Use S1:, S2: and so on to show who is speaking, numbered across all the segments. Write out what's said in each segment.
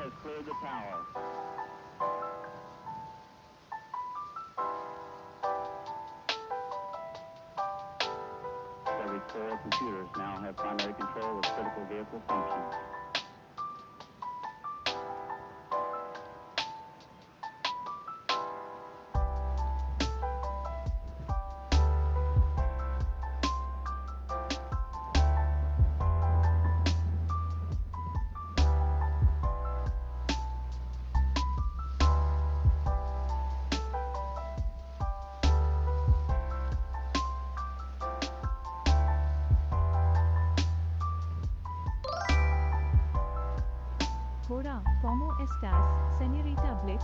S1: has cleared the tower. Every 4 computers now have primary control of critical vehicle functions.
S2: Hola, ¿cómo estás, señorita Blick?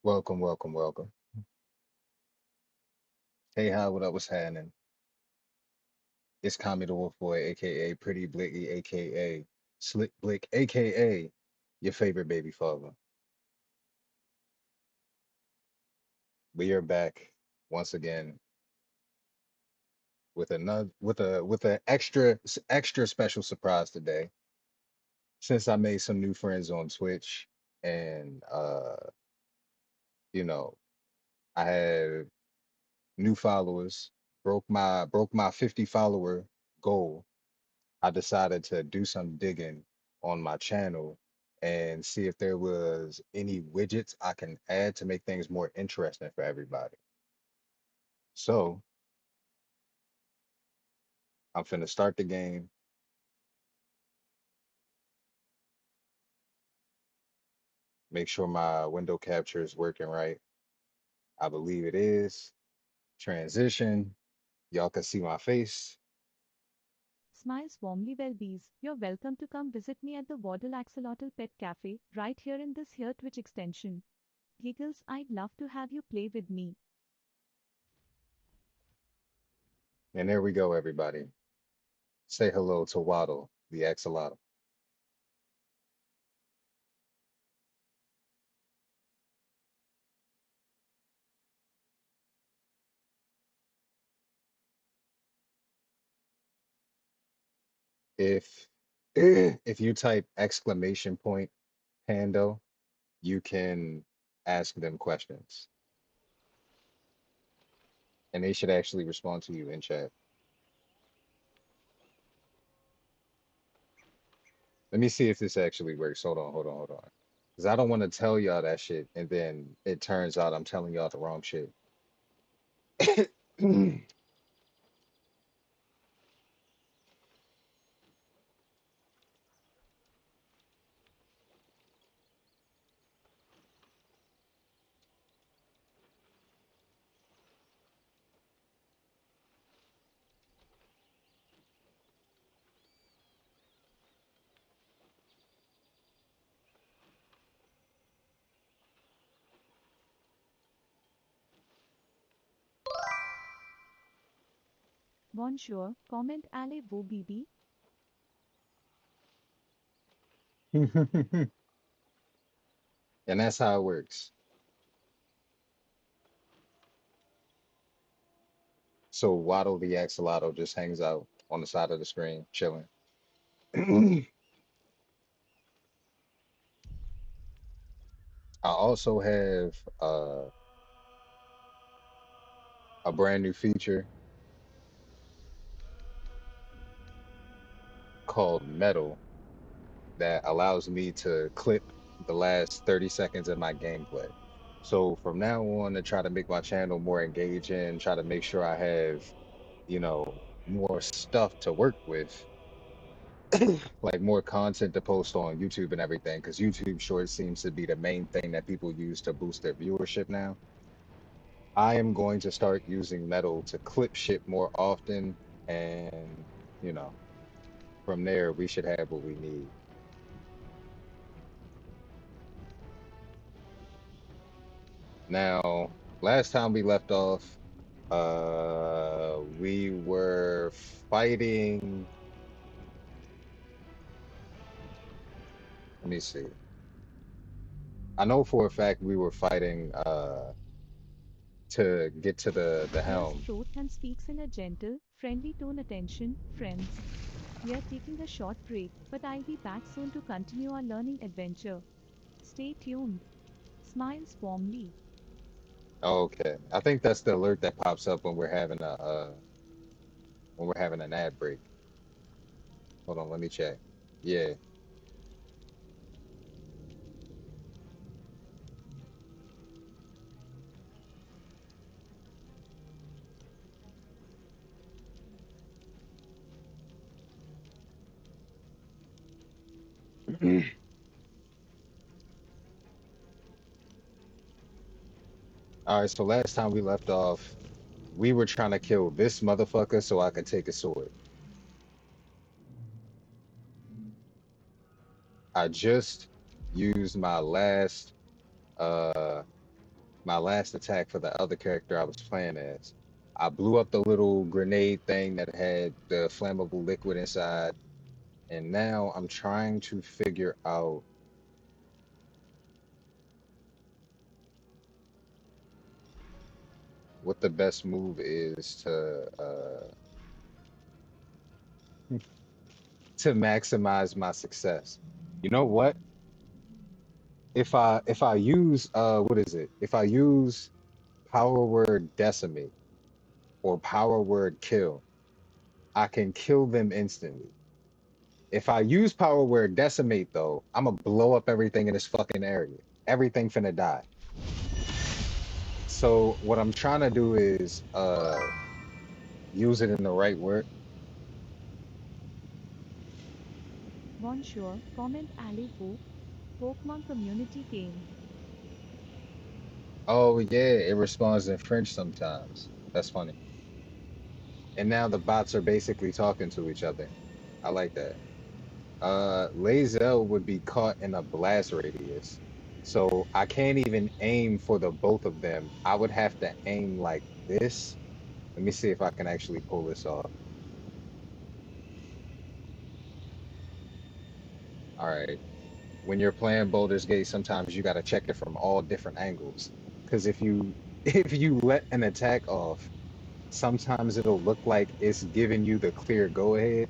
S3: Welcome, welcome, welcome. Hey, how what up? What's happening? It's Tommy the Wolf Boy, aka Pretty Blicky, aka Slick Blick, aka your favorite baby father. We are back once again with another with a extra special surprise today. Since I made some new friends on Twitch and you know, I have new followers, broke my 50 follower goal. I decided to do some digging on my channel and see if there was any widgets I can add to make things more interesting for everybody. So I'm finna start the game, make sure my window capture is working right. I believe it is. Transition. Y'all can see my face.
S2: Smiles warmly well bees. You're welcome to come visit me at the Waddle Axolotl Pet Cafe, right here in this here Twitch extension. Giggles, I'd love to have you play with me.
S3: And there we go, everybody. Say hello to Waddle, the axolotl. If if you type exclamation point Pando, you can ask them questions. And they should actually respond to you in chat. Let me see if this actually works. Hold on, hold on, hold on. Because I don't want to tell y'all that shit, and then it turns out I'm telling y'all the wrong shit.
S2: Bonjour, comment allez-vous, Bibi?
S3: And that's how it works. So Waddle the Axolotl just hangs out on the side of the screen, chilling. I also have a brand new feature called Metal that allows me to clip the last 30 seconds of my gameplay. So from now on, to try to make my channel more engaging, try to make sure I have, more stuff to work with, like more content to post on YouTube and everything, because YouTube Shorts seems to be the main thing that people use to boost their viewership now. I am going to start using Metal to clip shit more often, and you know, from there we should have what we need. Now, last time we left off, we were fighting. Let me see. I know for a fact we were fighting to get to the
S2: Clears
S3: helm.
S2: throat and speaks in a gentle, friendly tone. Attention, friends. We are taking a short break, but I'll be back soon to continue our learning adventure. Stay tuned. Smiles warmly.
S3: Okay, I think that's the alert that pops up when we're having an ad break. Hold on, let me check. Yeah. All right, so last time we left off, we were trying to kill this motherfucker so I could take a sword. I just used uh my last attack for the other character I was playing as. I blew up the little grenade thing that had the flammable liquid inside, and now I'm trying to figure out what the best move is to maximize my success. You know what? If I use what is it? If I use power word decimate or power word kill, I can kill them instantly. If I use power word decimate though, I'm gonna blow up everything in this fucking area. Everything finna die. So what I'm trying to do is use it in the right word.
S2: Bonjour, comment allez-vous? Pokemon Community Game.
S3: Oh yeah, it responds in French sometimes. That's funny. And now the bots are basically talking to each other. I like that. Lae'zel would be caught in a blast radius. So I can't even aim for the both of them. I would have to aim like this. Let me see if I can actually pull this off. All right. When you're playing Baldur's Gate, sometimes you got to check it from all different angles. Because if you if you let an attack off, sometimes it'll look like it's giving you the clear go ahead,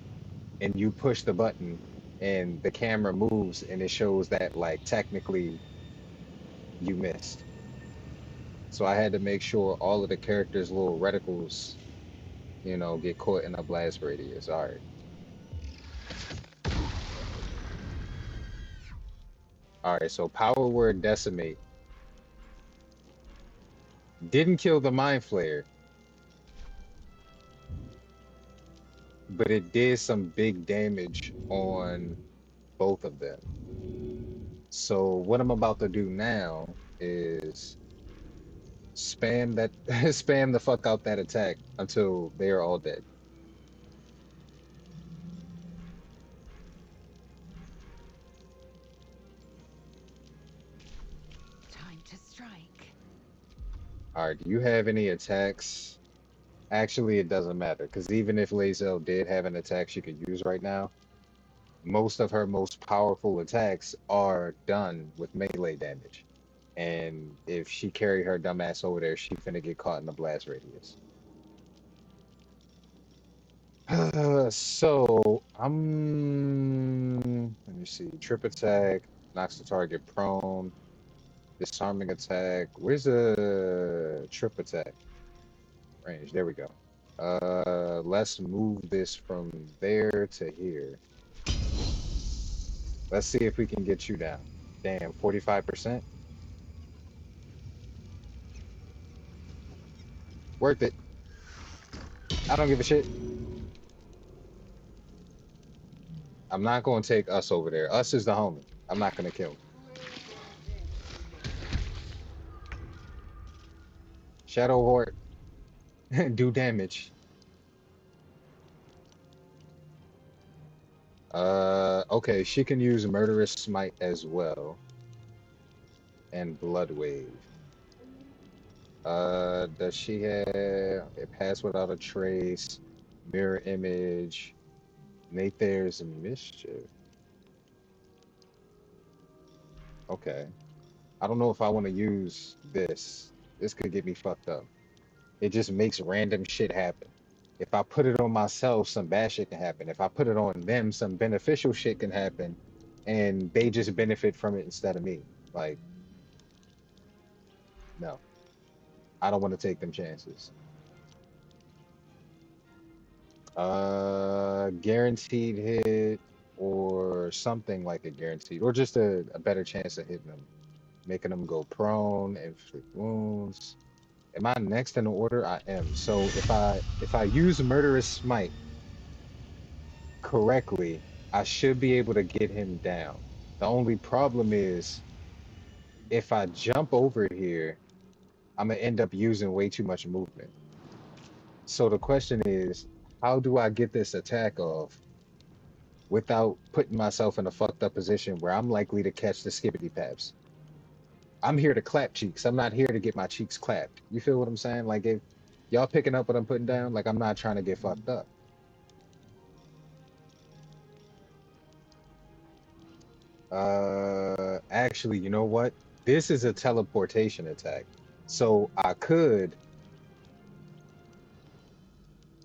S3: and you push the button, and the camera moves, and it shows that like technically you missed. So I had to make sure all of the characters' little reticles, get caught in a blast radius. All right. All right. So power word decimate didn't kill the mind flayer, but it did some big damage on both of them. So what I'm about to do now is spam that spam the fuck out that attack until they are all dead.
S4: Time to strike.
S3: All right, do you have any attacks? Actually, it doesn't matter because even if Lae'zel did have an attack she could use right now, most of her most powerful attacks are done with melee damage. And if she carry her dumbass over there, she finna get caught in the blast radius. So let me see. Trip attack knocks the target prone. Disarming attack. Where's the trip attack range? There we go. Let's move this from there to here. Let's see if we can get you down. Damn, 45%. Worth it. I don't give a shit. I'm not gonna take us over there. Us is the homie. I'm not gonna kill him. Shadow Horde, do damage. Okay, she can use Murderous Smite as well, and Blood Wave. Does she have a pass without a trace, mirror image, Nather's mischief? Okay. I don't know if I want to use this. This could get me fucked up. It just makes random shit happen. If I put it on myself, some bad shit can happen. If I put it on them, some beneficial shit can happen, and they just benefit from it instead of me. Like, no, I don't want to take them chances. Guaranteed hit or something like a guaranteed, or just a better chance of hitting them, making them go prone, inflict wounds. Am I next in the order? I am. So if I use murderous smite correctly, I should be able to get him down. The only problem is if I jump over here, I'm gonna end up using way too much movement. So the question is, how do I get this attack off without putting myself in a fucked up position where I'm likely to catch the skibbity paps? I'm here to clap cheeks. I'm not here to get my cheeks clapped. You feel what I'm saying? Like if y'all picking up what I'm putting down, like I'm not trying to get fucked up. Actually, you know what? This is a teleportation attack. So I could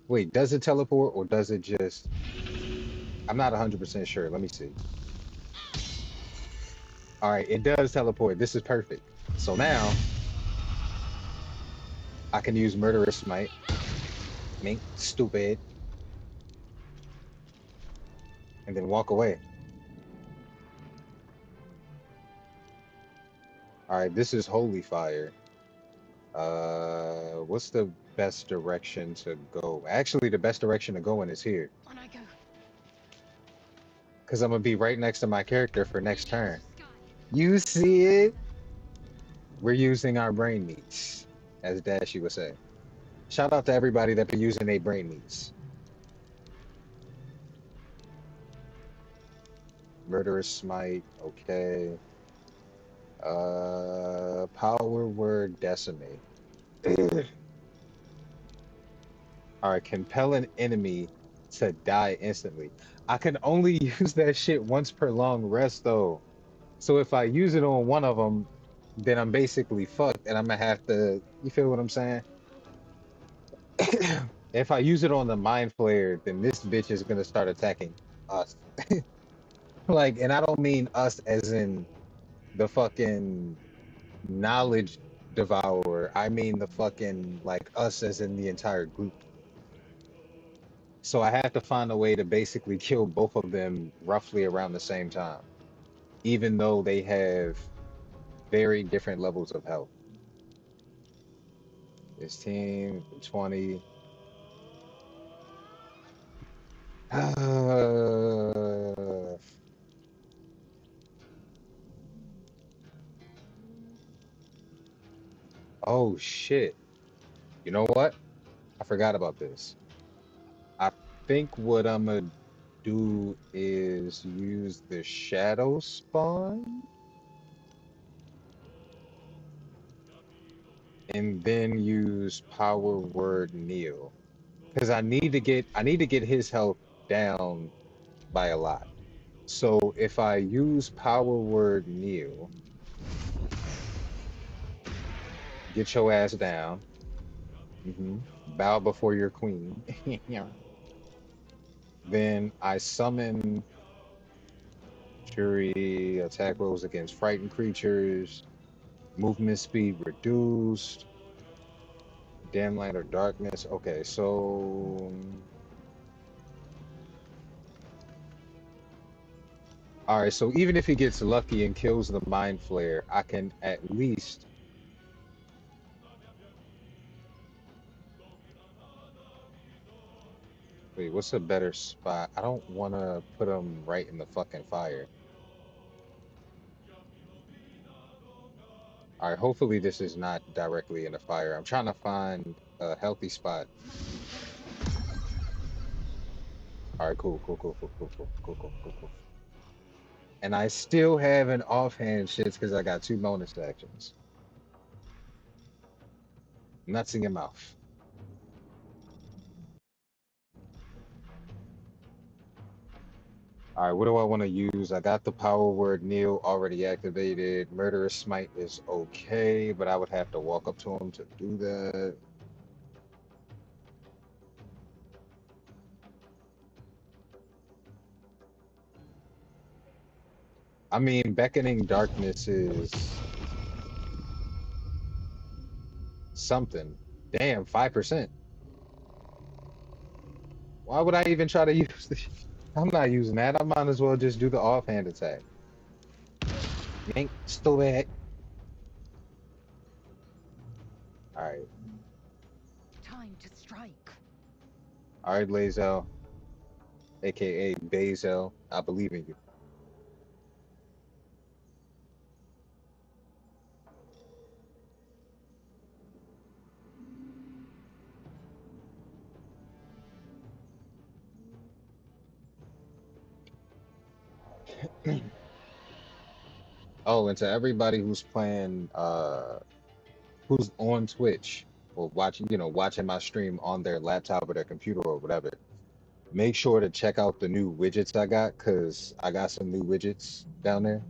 S3: wait, does it teleport or does it just I'm not 100% sure. Let me see. All right, it does teleport. This is perfect. So now I can use murderous smite. Mink, stupid, and then walk away. All right, this is holy fire. What's the best direction to go? Actually, the best direction to go in is here.
S4: On I go.
S3: Because I'm gonna be right next to my character for next turn. You see it? We're using our brain meats, as Dashy would say. Shout out to everybody that be using their brain meats. Murderous smite, okay. Power word decimate. All right, compel an enemy to die instantly. I can only use that shit once per long rest though. So if I use it on one of them, then I'm basically fucked and I'm gonna have to, you feel what I'm saying? If I use it on the mind flare, then this bitch is gonna start attacking us. Like, and I don't mean us as in the fucking knowledge devourer. I mean the fucking like us as in the entire group. So I have to find a way to basically kill both of them roughly around the same time, even though they have very different levels of health. This team 20. Oh shit. You know what? I forgot about this. I think what I'm gonna do is use the shadow spawn and then use power word Neo. Because I need to get his health down by a lot. So if I use power word Neo, get your ass down. Bow before your queen. Yeah. Then I summon Fury, attack rolls against frightened creatures, movement speed reduced, dim light or darkness. Okay, so all right, so even if he gets lucky and kills the mind flare, I can at least wait, what's a better spot? I don't want to put him right in the fucking fire. All right, hopefully this is not directly in the fire. I'm trying to find a healthy spot. All right, cool, cool, cool, cool, cool, cool, cool, cool, cool, cool. And I still have an offhand shits because I got two bonus actions. Nuts in your mouth. All right, what do I want to use? I got the power word Neil already activated. Murderous Smite is okay, but I would have to walk up to him to do that. I mean, Beckoning Darkness is something. Damn, 5%. Why would I even try to use this? I'm not using that. I might as well just do the offhand attack. Yank, still back. All right.
S4: Time to strike.
S3: All right, Lazel, aka Bazel. I believe in you. Oh, and to everybody who's playing, who's on Twitch or watching, watching my stream on their laptop or their computer or whatever, make sure to check out the new widgets I got, because I got some new widgets down there.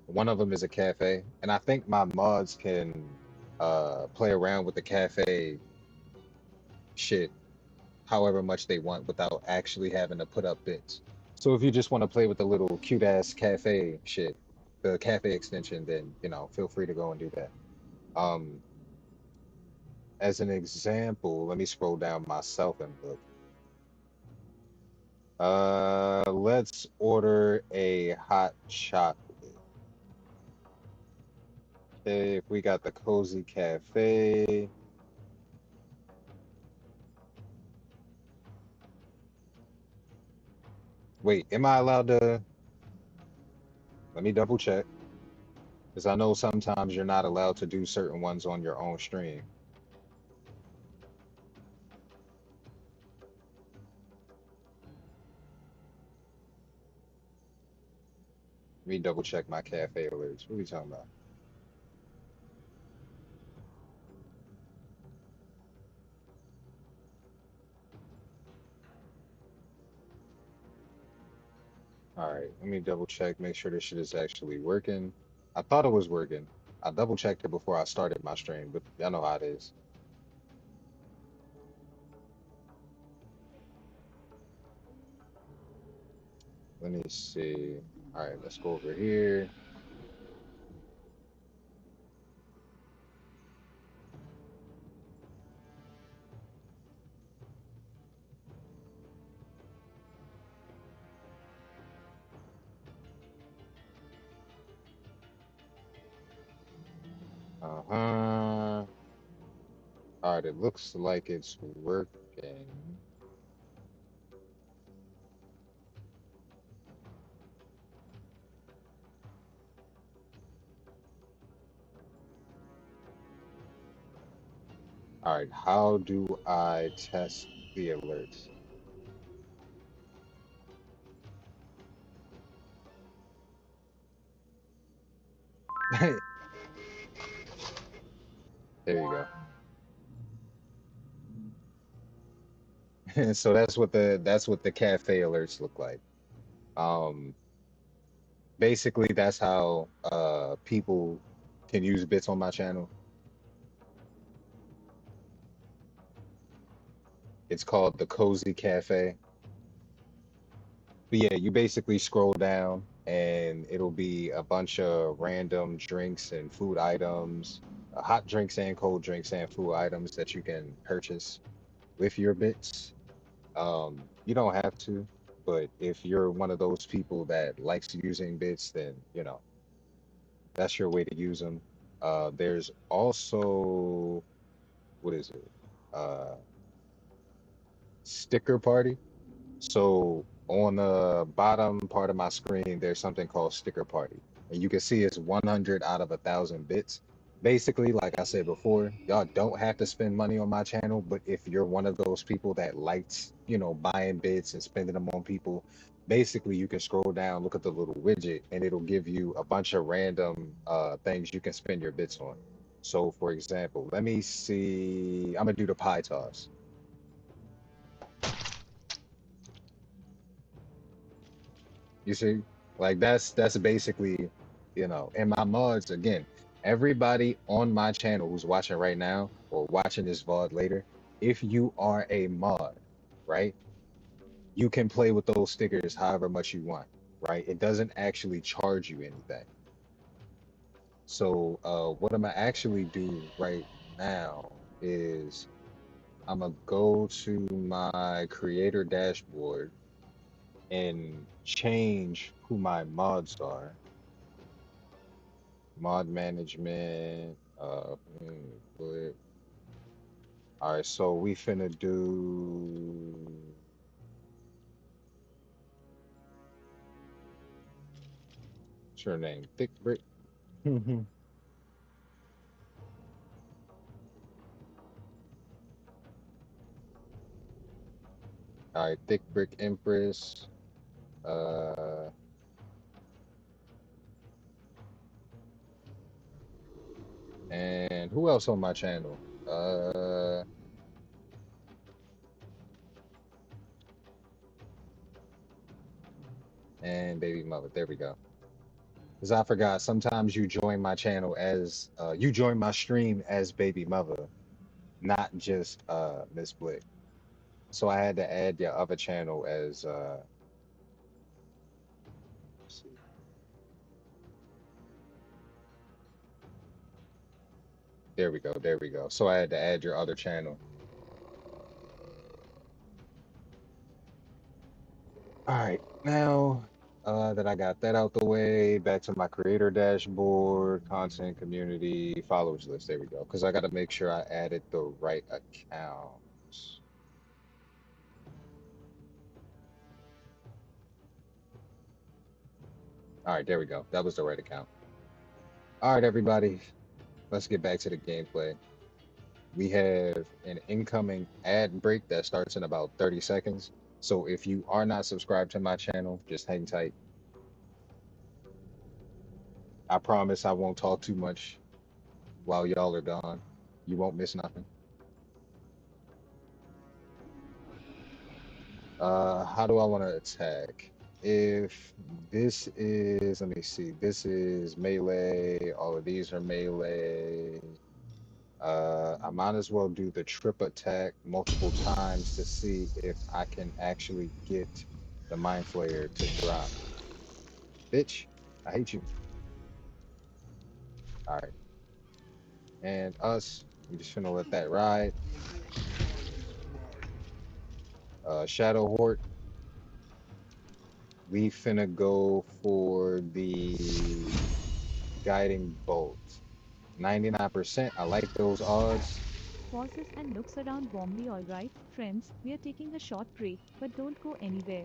S3: One of them is a cafe, and I think my mods can play around with the cafe shit however much they want without actually having to put up bits. So if you just want to play with the little cute ass cafe shit, the cafe extension, then feel free to go and do that. Um, as an example, let me scroll down myself and look. Let's order a hot chocolate. Okay, if we got the cozy cafe. Wait, am I allowed to? Let me double check, because I know sometimes you're not allowed to do certain ones on your own stream. Let me double check my cafe alerts. What are we talking about? All right, let me double check, make sure this shit is actually working. I thought it was working. I double checked it before I started my stream, but y'all know how it is. Let me see. All right, let's go over here. Uh-huh. All right, it looks like it's working. All right, how do I test the alerts? There you go. So that's what the cafe alerts look like. Um, basically that's how people can use bits on my channel. It's called the Cozy Cafe. But yeah, you basically scroll down and it'll be a bunch of random drinks and food items, hot drinks and cold drinks and food items that you can purchase with your bits. You don't have to, but if you're one of those people that likes using bits, then that's your way to use them. There's also, what is it? Uh, Sticker Party. So on the bottom part of my screen, there's something called Sticker Party, and you can see it's 100 out of 1,000 bits. Basically, like I said before, y'all don't have to spend money on my channel, but if you're one of those people that likes, buying bits and spending them on people, basically you can scroll down, look at the little widget, and it'll give you a bunch of random things you can spend your bits on. So for example, let me see, I'm gonna do the pie toss. You see, like that's basically, and my mods again, everybody on my channel who's watching right now or watching this VOD later, if you are a mod, right, you can play with those stickers however much you want, right? It doesn't actually charge you anything. So what I'm gonna actually do right now is I'm gonna go to my creator dashboard and change who my mods are. Mod management. All right, so we finna do. What's your name? Thick Brick. All right, Thick Brick Empress. Uh, and who else on my channel? And Baby Mother. There we go. Because I forgot, sometimes you join my channel as you join my stream as Baby Mother, not just Miss Blick. So I had to add your other channel as let's see. There we go, there we go. So I had to add your other channel. All right, now that I got that out the way, back to my creator dashboard, content, community, followers list. There we go. Because I got to make sure I added the right accounts. All right, there we go. That was the right account. All right, everybody, let's get back to the gameplay. We have an incoming ad break that starts in about 30 seconds. So if you are not subscribed to my channel, just hang tight. I promise I won't talk too much while y'all are gone. You won't miss nothing. How do I want to attack? If this is, let me see, this is melee, all of these are melee. I might as well do the trip attack multiple times to see if I can actually get the Mind Flayer to drop. Bitch, I hate you. All right. And us, we just finna let that ride. Shadow Hort, we finna go for the guiding bolt. 99%. I like those odds.
S2: Pauses and looks around warmly. Alright, friends, we are taking a short break, but don't go anywhere.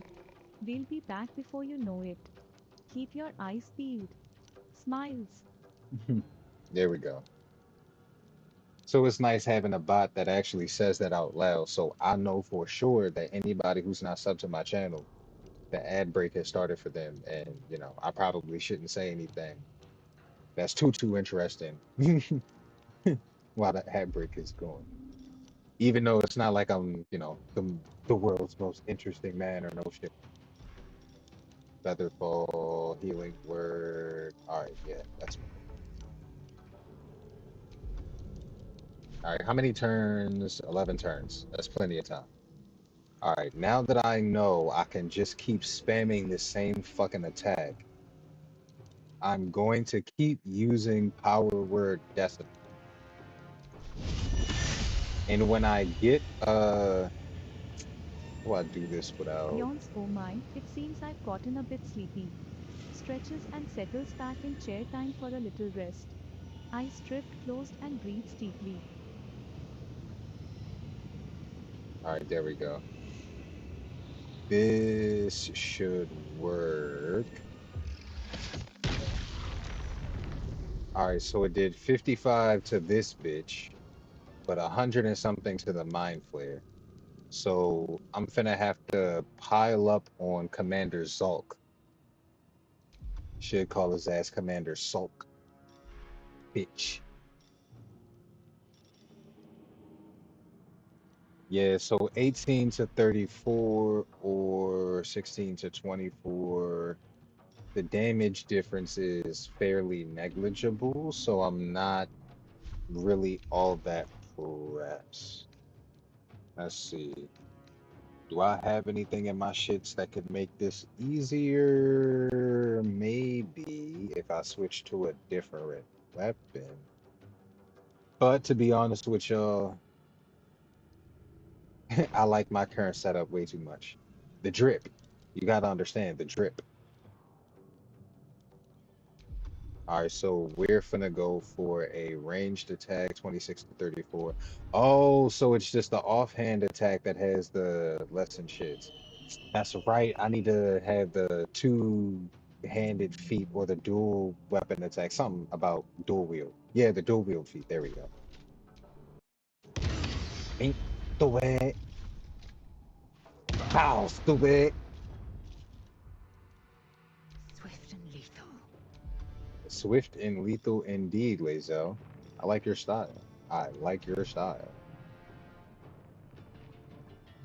S2: We'll be back before you know it. Keep your eyes peeled. Smiles.
S3: There we go. So it's nice having a bot that actually says that out loud. So I know for sure that anybody who's not sub to my channel, the ad break has started for them. And, I probably shouldn't say anything that's too interesting while the ad break is going. Even though it's not like I'm, the world's most interesting man or no shit. Featherfall, healing word. All right, yeah, that's fine. All right, how many turns? 11 turns. That's plenty of time. All right, now that I know I can just keep spamming the same fucking attack, I'm going to keep using power word decimal. And when I get how do I do this without
S2: Yawns. Oh my, it seems I've gotten a bit sleepy. Stretches and settles back in chair. Time for a little rest. Eyes stripped closed and breathes deeply.
S3: all right, there we go. This should work. All right, so it did 55 to this bitch, but 100 and something to the Mind Flare. So I'm finna have to pile up on Commander Zulk. Should call his ass Commander Sulk, bitch. Yeah, so 18 to 34 or 16 to 24. The damage difference is fairly negligible, so I'm not really all that pressed. Let's see. Do I have anything in my shits that could make this easier? Maybe if I switch to a different weapon. But to be honest with y'all, I like my current setup way too much. The drip. You gotta understand the drip. All right, so we're finna go for a ranged attack, 26 to 34. Oh, so it's just the offhand attack that has the lesson shits. That's right. I need to have the two-handed feat or the dual weapon attack. Something about dual wield. Yeah, the dual wield feat. There we go. Ain't the way. Pow, stupid.
S4: Swift and lethal.
S3: Swift and lethal indeed, Lazel. I like your style. I like your style.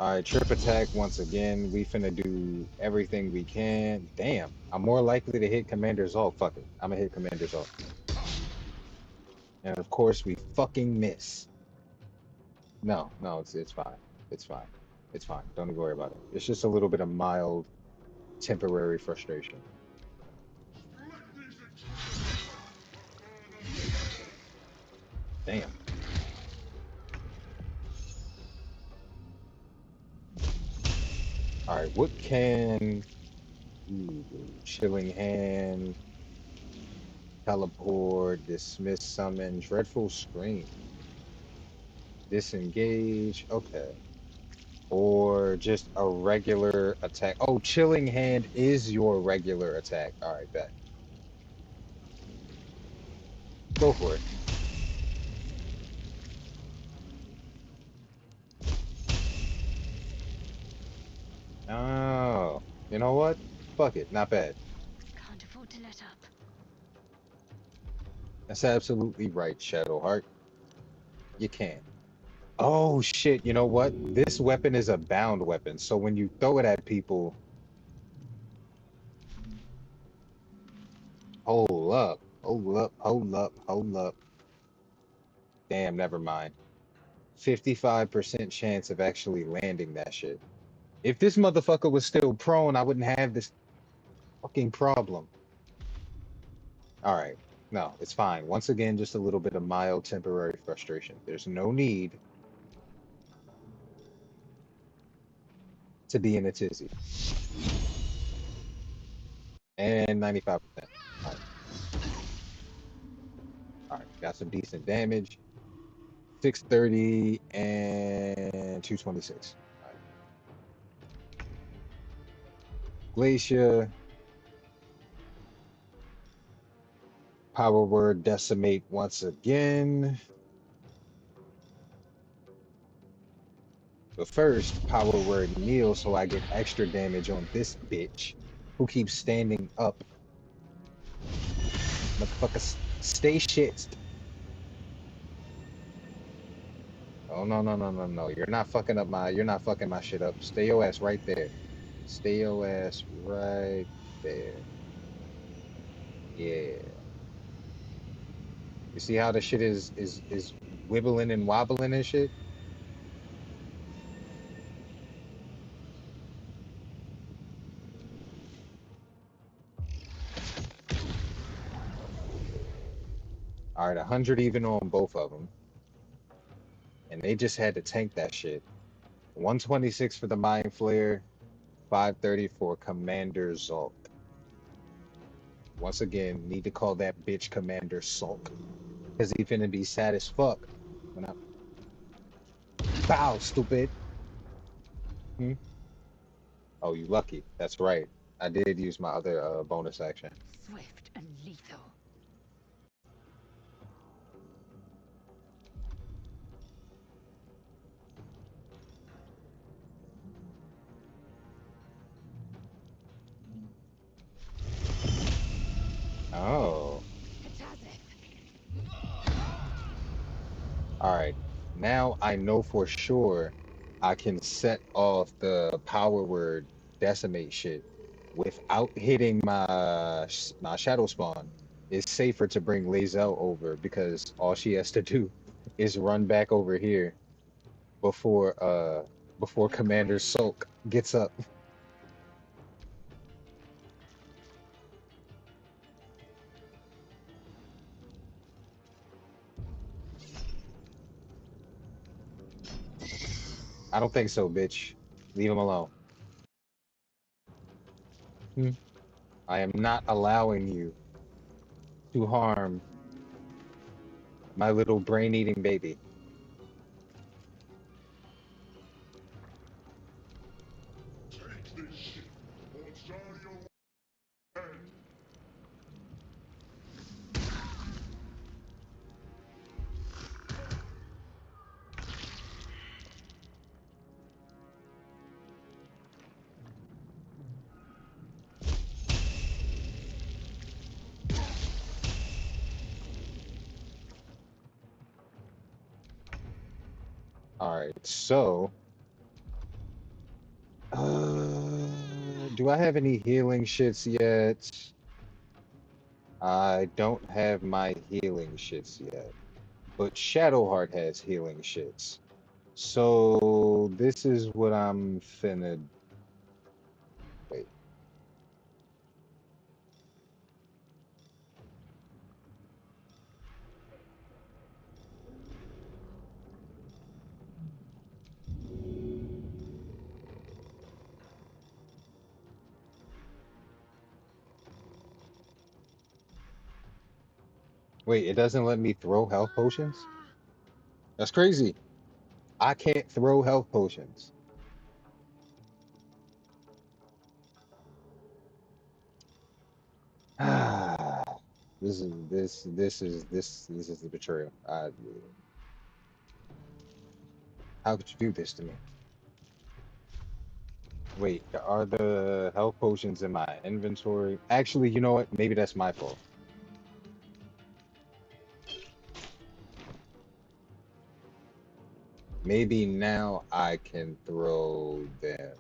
S3: All right, trip attack once again. We finna do everything we can. Damn, I'm more likely to hit Commander's ult. Fuck it. I'm gonna hit Commander's ult. And of course, we fucking miss. No, no, it's fine. It's fine. It's fine. Don't even worry about it. It's just a little bit of mild temporary frustration. Damn. All right, what can ooh, Chilling Hand, Teleport, Dismiss Summon, Dreadful Scream, Disengage? Okay. Or just a regular attack. Oh, Chilling Hand is your regular attack. All right, bet. Go for it. Oh, you know what? Fuck it. Not bad.
S4: Can't afford to let up.
S3: That's absolutely right, Shadowheart. You can. Oh shit, you know what? This weapon is a bound weapon, so when you throw it at people, hold up, hold up, hold up, hold up. Damn, never mind. 55% chance of actually landing that shit. If this motherfucker was still prone, I wouldn't have this fucking problem. All right. No, it's fine. Once again, just a little bit of mild temporary frustration. There's no need to be in a tizzy. And 95%. All right. All right. Got some decent damage. 630 and 226. All right. Glacier, power word decimate once again. But first, power word kneel so I get extra damage on this bitch who keeps standing up. Motherfucker, stay shit. Oh no no no no no. You're not fucking my shit up. Stay your ass right there. Stay your ass right there. Yeah. You see how the shit is wibbling and wobbling and shit? All right, 100 even on both of them. And they just had to tank that shit. 126 for the Mind Flare, 530 for Commander Zulk. Once again, need to call that bitch Commander Sulk. Because he finna be sad as fuck. When I bow, stupid. Hmm? Oh, you lucky. That's right. I did use my other bonus action.
S4: Swift and lethal.
S3: All right. Now I know for sure I can set off the power word decimate shit without hitting my shadow spawn. It's safer to bring Lae'zel over because all she has to do is run back over here before before Commander Sulk gets up. I don't think so, bitch. Leave him alone. Hmm. I am not allowing you to harm my little brain-eating baby. All right, so do I have any healing shits yet? I don't have my healing shits yet, but Shadowheart has healing shits. So this is what I'm finna wait. Wait, it doesn't let me throw health potions? That's crazy. I can't throw health potions. This is the betrayal. How could you do this to me? Wait, are the health potions in my inventory? Actually, you know what? Maybe that's my fault. Maybe now I can throw them.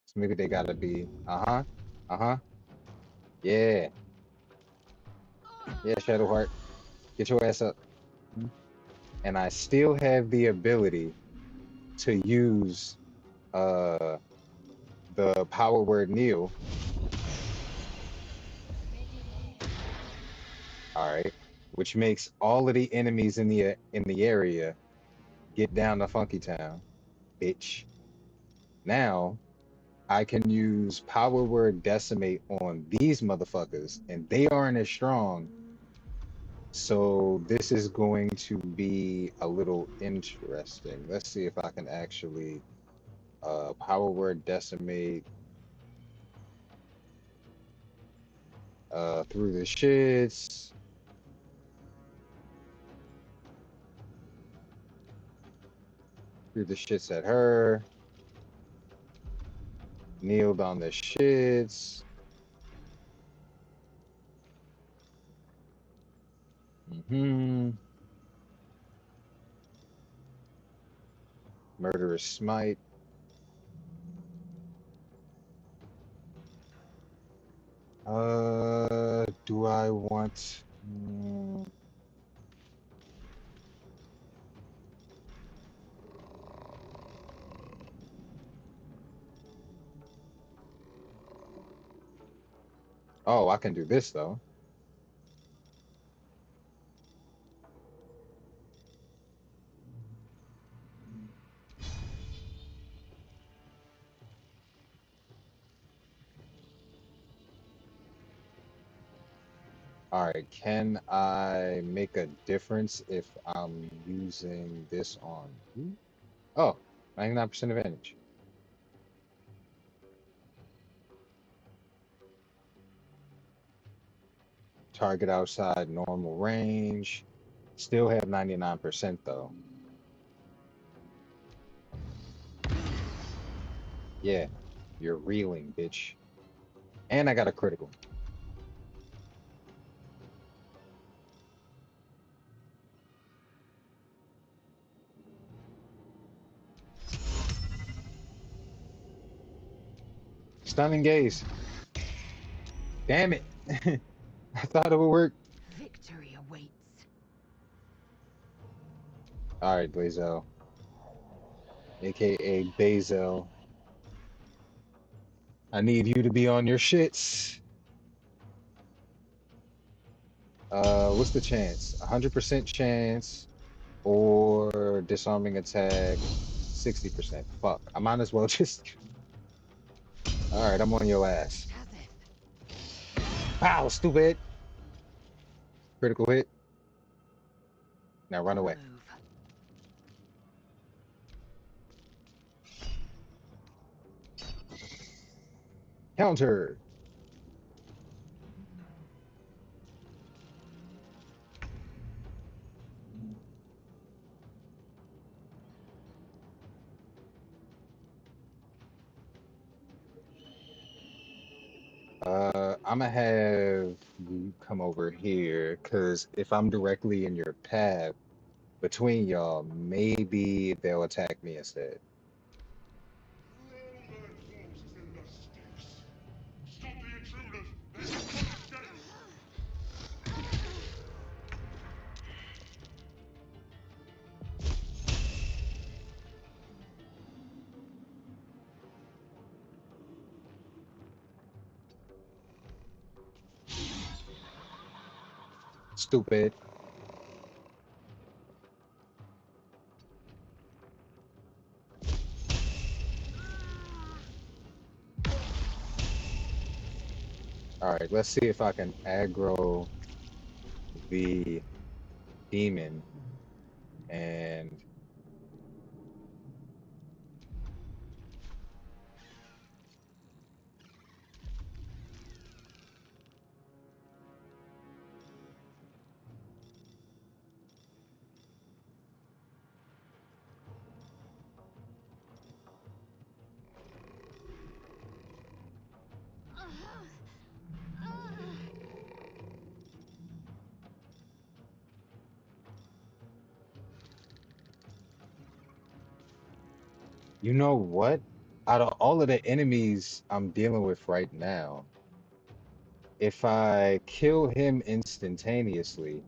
S3: So maybe they gotta be. Uh-huh. Uh-huh. Yeah. Yeah, Shadowheart. Get your ass up. And I still have the ability to use uh the power word kneel. All right. Which makes all of the enemies in the area get down to Funky Town, bitch. Now I can use power word decimate on these motherfuckers, and they aren't as strong. So this is going to be a little interesting. Let's see if I can actually power word decimate through the shits, through the shits at her, kneeled on the shits. Hmm. Murderous smite. Do I want? Oh, I can do this though. All right, can I make a difference if I'm using this on you? Oh, 99% advantage. Target outside normal range. Still have 99% though. Yeah, you're reeling, bitch. And I got a critical. Stunning gaze. Damn it. I thought it would work.
S4: Victory awaits.
S3: All right, Blazel, aka Bazel. I need you to be on your shits. What's the chance? 100% chance or disarming attack 60%. Fuck. I might as well just. All right, I'm on your ass.
S4: Tazith,
S3: Pow, stupid. Critical hit. Now run
S4: on the
S3: away.
S4: move.
S3: Counter. I'm gonna have you come over here because if I'm directly in your path between y'all, maybe they'll attack me instead. Stupid. All right, let's see if I can aggro the demon and you know what? Out of all of the enemies I'm dealing with right now, if I kill him instantaneously,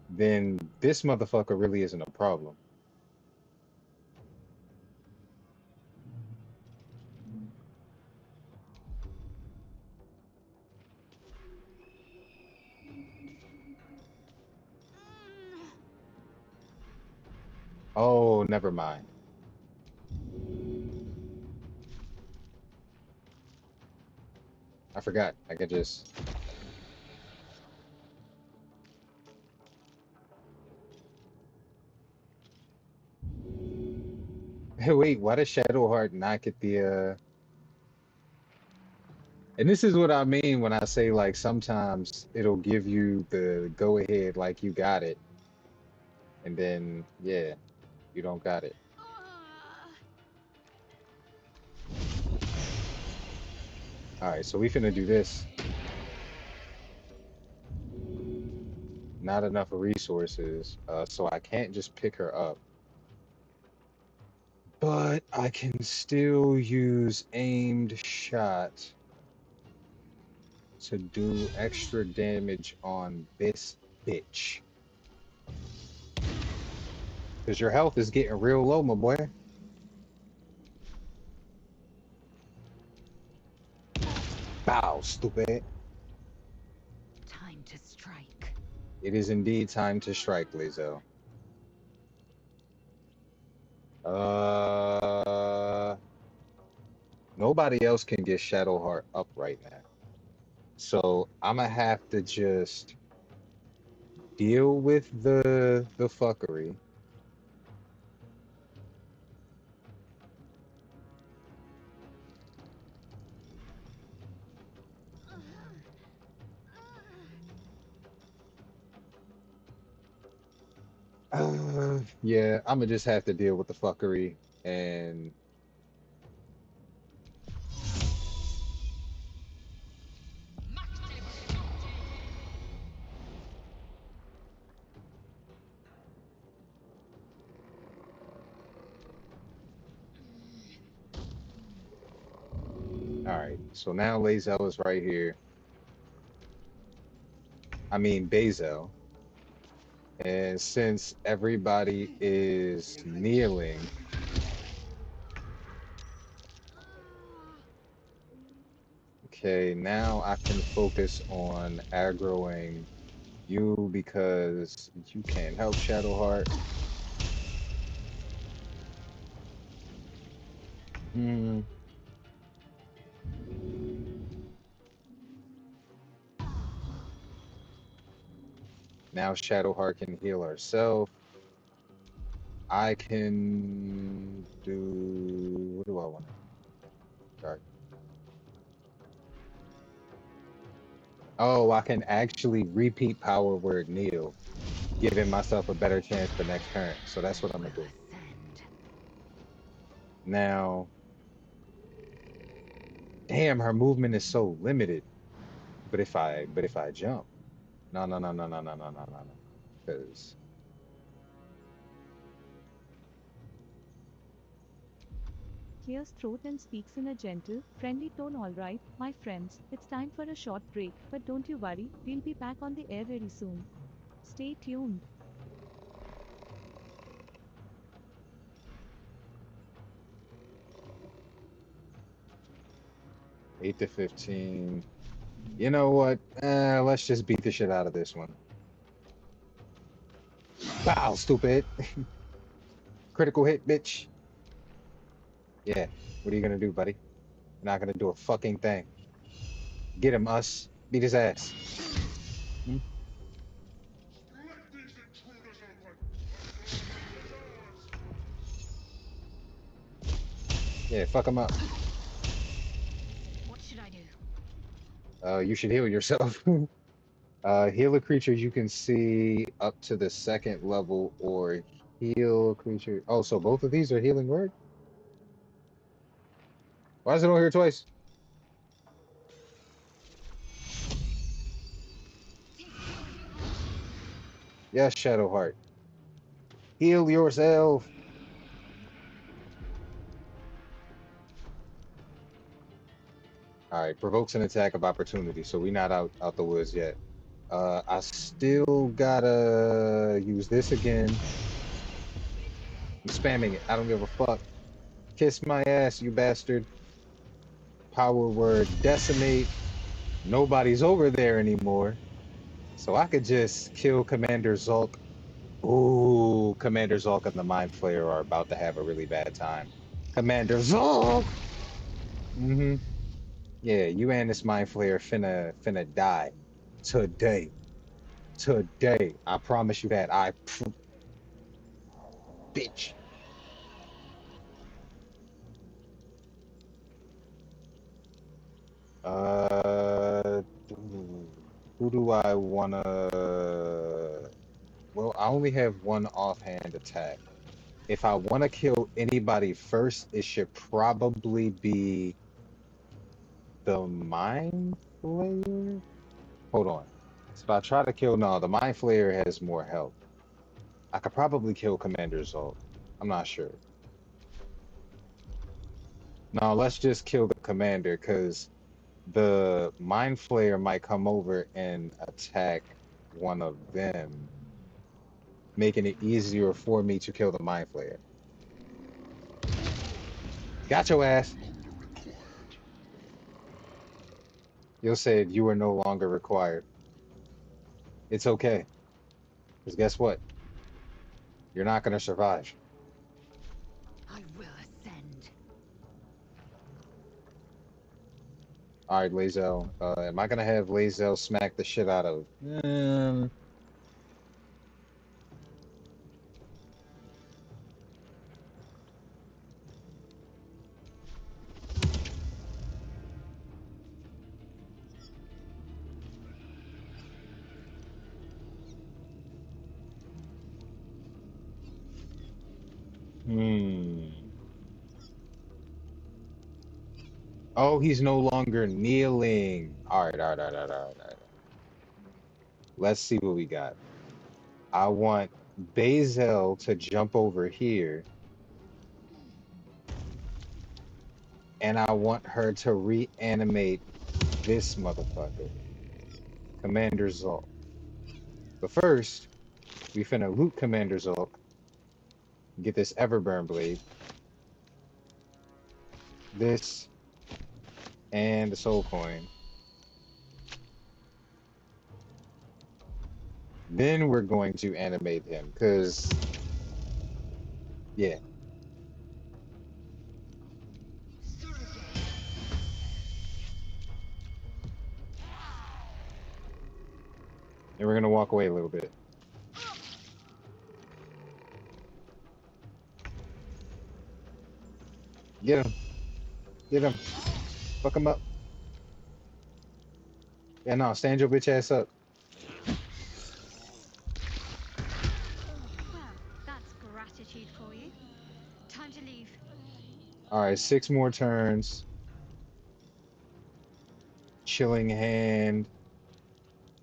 S3: then this motherfucker really isn't a problem. Oh, never mind. I forgot. I could just. Wait, why does Shadowheart not get the? And this is what I mean when I say like sometimes it'll give you the go ahead like you got it, and then yeah, you don't got it. All right, so we finna do this. Not enough resources, so I can't just pick her up. But I can still use aimed shot to do extra damage on this bitch. Because your health is getting real low, my boy. Bow, stupid.
S4: Time to strike.
S3: It is indeed time to strike, Lizzo. Uh, Nobody else can get Shadowheart up right now. So I'm gonna have to just deal with the fuckery. Yeah, I'm gonna just have to deal with the fuckery and all All right. So now Lazel is right here. I mean Bazel. And since everybody is kneeling, okay, now I can focus on aggroing you because you can't help Shadowheart. Hmm. Now Shadowheart can heal herself. I can do, what do I want to do? Dark. Oh, I can actually repeat power word kneel, giving myself a better chance for next turn. So
S4: I
S3: that's what I'm
S4: will
S3: gonna do.
S4: ascend.
S3: Now, damn, her movement is so limited. But if I jump, no. Because
S2: Clears throat and speaks in a gentle, friendly tone. Alright, my friends, it's time for a short break, but don't you worry, we'll be back on the air very soon. Stay tuned.
S3: 8 to 15. You know what? Let's just beat the shit out of this one. Bow, stupid. Critical hit, bitch. Yeah. What are you gonna do, buddy? You're not gonna do a fucking thing. Get him, us. Beat his ass. Hmm? Yeah, fuck him up.
S4: What should I do?
S3: You should heal yourself. Heal a creature you can see up to the second level or heal a creature. Oh, so both of these are healing word? Why is it on here twice? Yes, Shadowheart. Heal yourself. All right, provokes an attack of opportunity, so we're not out the woods yet. I still gotta use this again. I'm spamming it. I don't give a fuck. Kiss my ass, you bastard. Power word decimate. Nobody's over there anymore. So I could just kill Commander Zulk. Ooh, Commander Zulk and the Mind Flayer are about to have a really bad time. Commander Zulk! Mm-hmm. Yeah, you and this Mind Flayer finna die. Today. Today. I promise you that. Bitch. Who do I wanna? Well, I only have one offhand attack. If I want to kill anybody first, it should probably be the Mind Flayer. Hold on. So if I try to kill, no, the Mind Flayer has more health. I could probably kill Commander Zolt. I'm not sure. No, let's just kill the commander because the Mind Flayer might come over and attack one of them, making it easier for me to kill the Mind Flayer. Got your ass. You'll say you are no longer required. It's okay. Because guess what? You're not going to survive.
S4: I will ascend.
S3: All right, Lazel. Am I going to have Lazel smack the shit out of? Hmm. Oh, he's no longer kneeling. All right, all right, all right, all right, all right. Let's see what we got. I want Bazel to jump over here and I want her to reanimate this motherfucker, Commander Zulk. But first, we finna loot Commander Zulk, get this Everburn Blade, this, and the Soul Coin. Then we're going to animate him, because, yeah. And we're gonna walk away a little bit. Get him, get him, fuck him up. Yeah, no, stand your bitch ass up.
S4: Well, that's gratitude for you. Time to leave.
S3: All right, 6 more turns. Chilling Hand.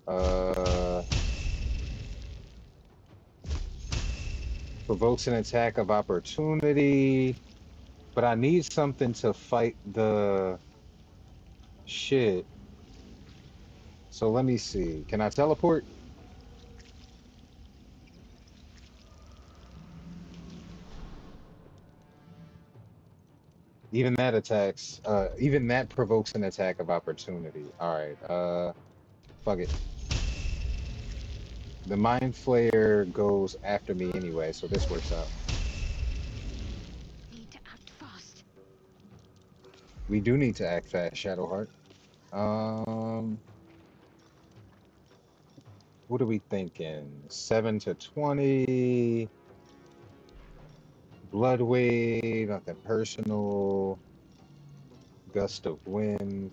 S3: Uh, provokes an attack of opportunity. But I need something to fight the shit. So let me see. Can I teleport? Even that attacks. Even that provokes an attack of opportunity. All right. Fuck it. The Mind Flayer goes after me anyway, so this works out.
S4: Need to act fast.
S3: We do need to act fast, Shadowheart. Um, what are we thinking? 7 to 20. Blood wave, nothing personal. Gust of wind.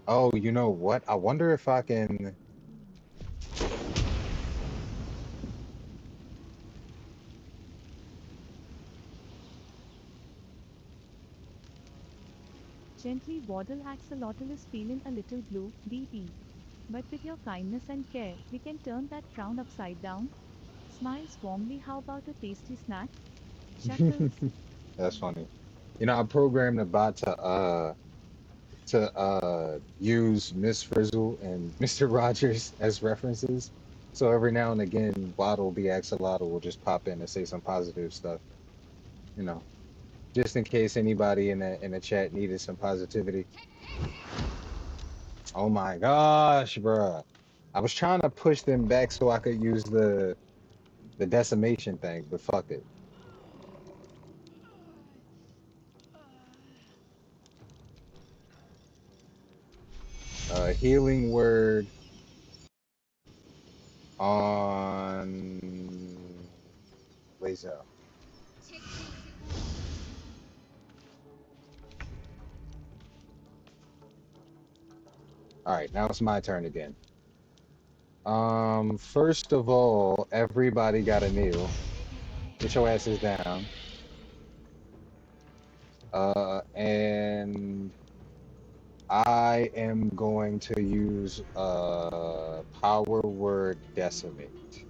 S3: Oh, you know what? I wonder if I can.
S2: Gently waddle axolotl is feeling a little blue, DP. But with your kindness and care, we can turn that frown upside down. Smiles warmly, how about a tasty snack? Chuckles.
S3: That's funny. You know, I programmed the bot to use Miss Frizzle and Mr. Rogers as references. So every now and again, Waddle the Axolotl will just pop in and say some positive stuff, you know, just in case anybody in the chat needed some positivity. Oh my gosh, bruh. I was trying to push them back so I could use the decimation thing, but fuck it. Healing word on Lazel. All right, now it's my turn again. First of all, everybody got a kneel. Get your asses down. And I am going to use power word decimate.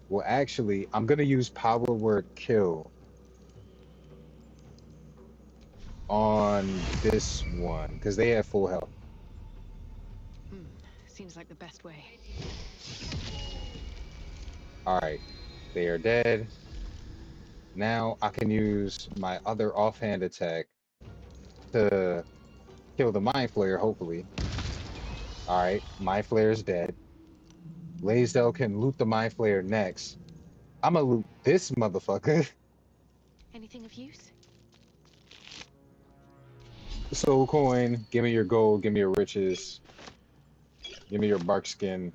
S3: Well, actually, I'm gonna use power word kill on this one because they have full health.
S5: Seems like the best way.
S3: All right, they are dead. Now I can use my other offhand attack to kill the Mind Flayer, hopefully. All right, Mind Flayer is dead. Blaisdell can loot the Mind Flayer next. I'm gonna loot this motherfucker.
S5: Anything of use?
S3: Soul coin, give me your gold, give me your riches, give me your bark skin.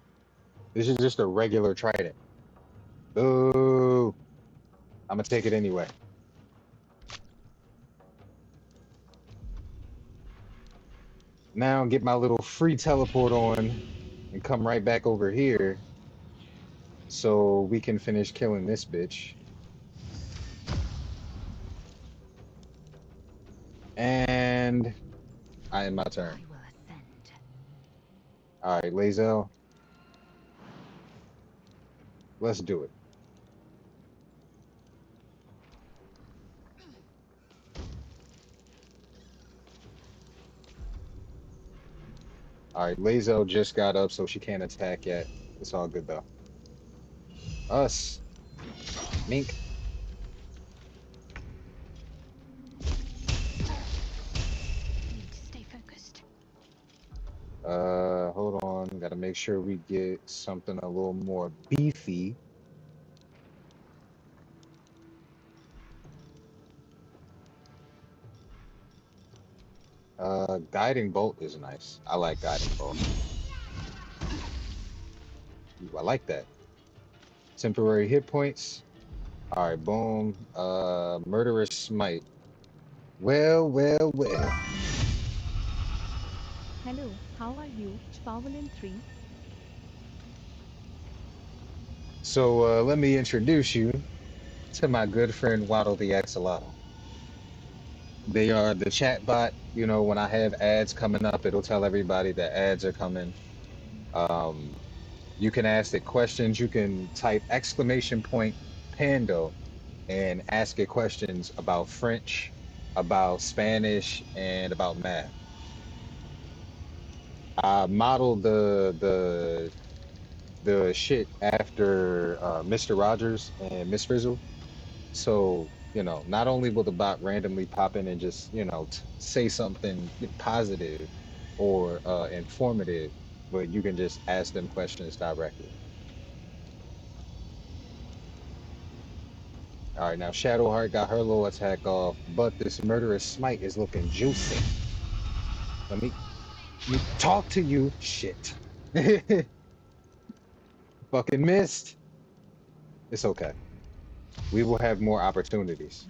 S3: This is just a regular trident. Boo! I'm gonna take it anyway. Now get my little free teleport on and come right back over here so we can finish killing this bitch. And I end my turn.
S4: I will ascend.
S3: All right, Lazel, let's do it. All right, Lazo just got up, so she can't attack yet. It's all good though. Us, Mink.
S4: Need to stay focused.
S3: Hold on. Gotta make sure we get something a little more beefy. Guiding bolt is nice. I like guiding bolt. Ooh, I like that. Temporary hit points. All right, boom. Murderous smite. Well, well, well.
S2: Hello, how are you, Chpawlin 3?
S3: So let me introduce you to my good friend Waddle the Axolotl. They are the chat bot. You know, when I have ads coming up, it'll tell everybody that ads are coming. Um, you can ask it questions. You can type exclamation point Pando and ask it questions about French, about Spanish, and about math. I modeled the shit after Mr. Rogers and Miss Frizzle. So, you know, not only will the bot randomly pop in and just, you know, say something positive or informative, but you can just ask them questions directly. All right, now Shadowheart got her little attack off, but this murderous smite is looking juicy. Let me talk to you. Shit. Fucking missed. It's okay. We will have more opportunities.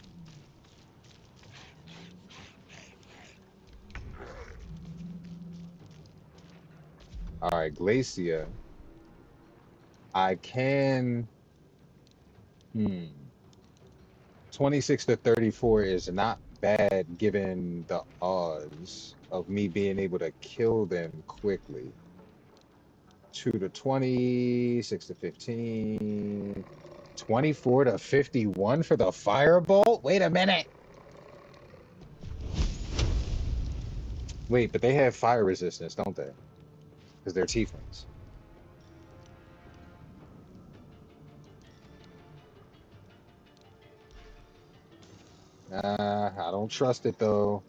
S3: All right, Glacia. I can. Hmm. 26 to 34 is not bad given the odds of me being able to kill them quickly. 2 to 20, 6 to 15, 24 to 51 for the firebolt? Wait a minute. Wait, but they have fire resistance, don't they? Because they're tieflings. I don't trust it though.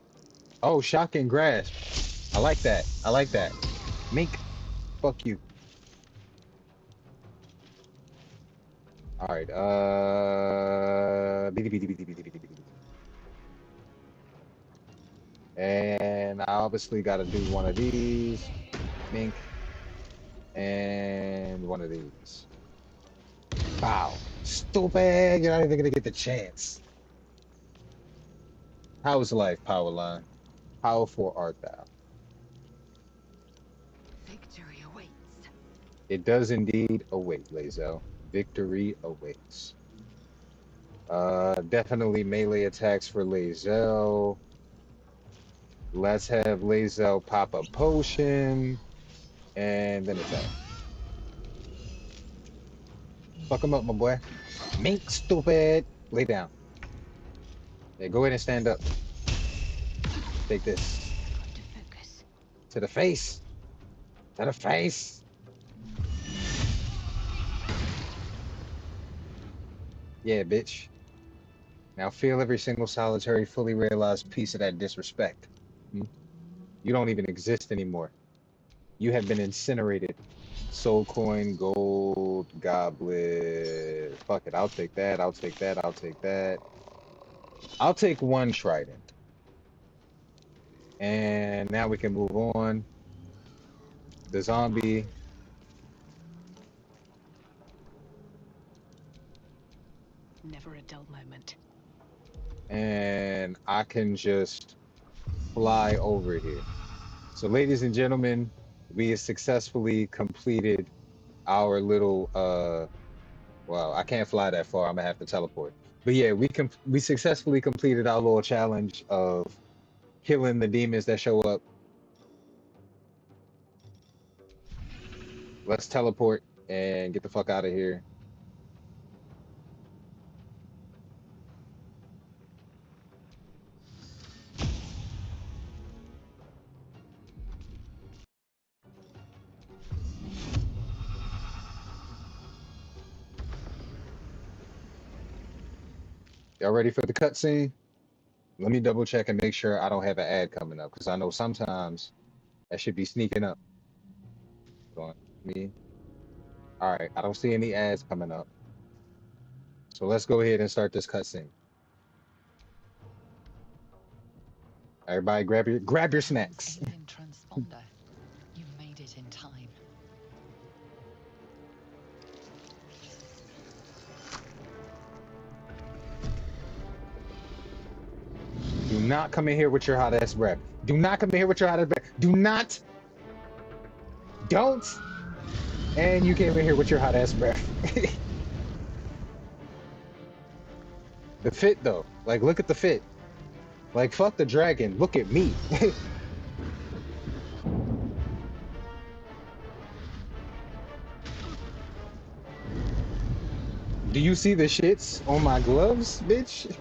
S3: Oh, shocking grasp. I like that. I like that. Mink, fuck you. All right. And I obviously got to do one of these. Mink. And one of these. Wow. Stupid. You're not even going to get the chance. How is life, Powerline? Powerful art thou?
S5: Victory awaits.
S3: It does indeed await, Lazo. Victory awaits. Definitely melee attacks for Lazel. Let's have Lazel pop a potion and then attack. Fuck him up, my boy. Mink, stupid. Lay down. Yeah, go ahead and stand up. Take this.
S4: Got to focus.
S3: To the face. To the face. Yeah, bitch. Now feel every single solitary, fully realized piece of that disrespect. Hmm? You don't even exist anymore. You have been incinerated. Soul coin, gold, goblet. Fuck it. I'll take that. I'll take that. I'll take that. I'll take one trident. And now we can move on. The zombie.
S5: Never a dull moment.
S3: And I can just fly over here. So, ladies and gentlemen, we have successfully completed our little well, I can't fly that far. I'm gonna have to teleport. But yeah, we successfully completed our little challenge of killing the demons that show up. Let's teleport and get the fuck out of here. Y'all ready for the cutscene? Let me double check and make sure I don't have an ad coming up because I know sometimes that should be sneaking up. Hold on. Me. All right. I don't see any ads coming up. So let's go ahead and start this cutscene. Everybody grab your
S5: The helm's
S3: snacks.
S5: alien transponder. You made it in time.
S3: Do not come in here with your hot ass breath. Do not come in here with your hot ass breath. Do not. Don't. And you came in here with your hot ass breath. The fit though. Like look at the fit. Like fuck the dragon. Look at me. Do you see the shits on my gloves, bitch?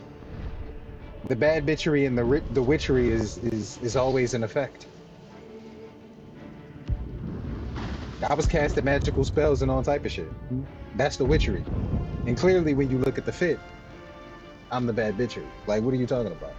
S3: The bad bitchery and the witchery is always in effect. I was casting magical spells and all type of shit. That's the witchery. And clearly, when you look at the fit, I'm the bad bitchery. Like, what are you talking about?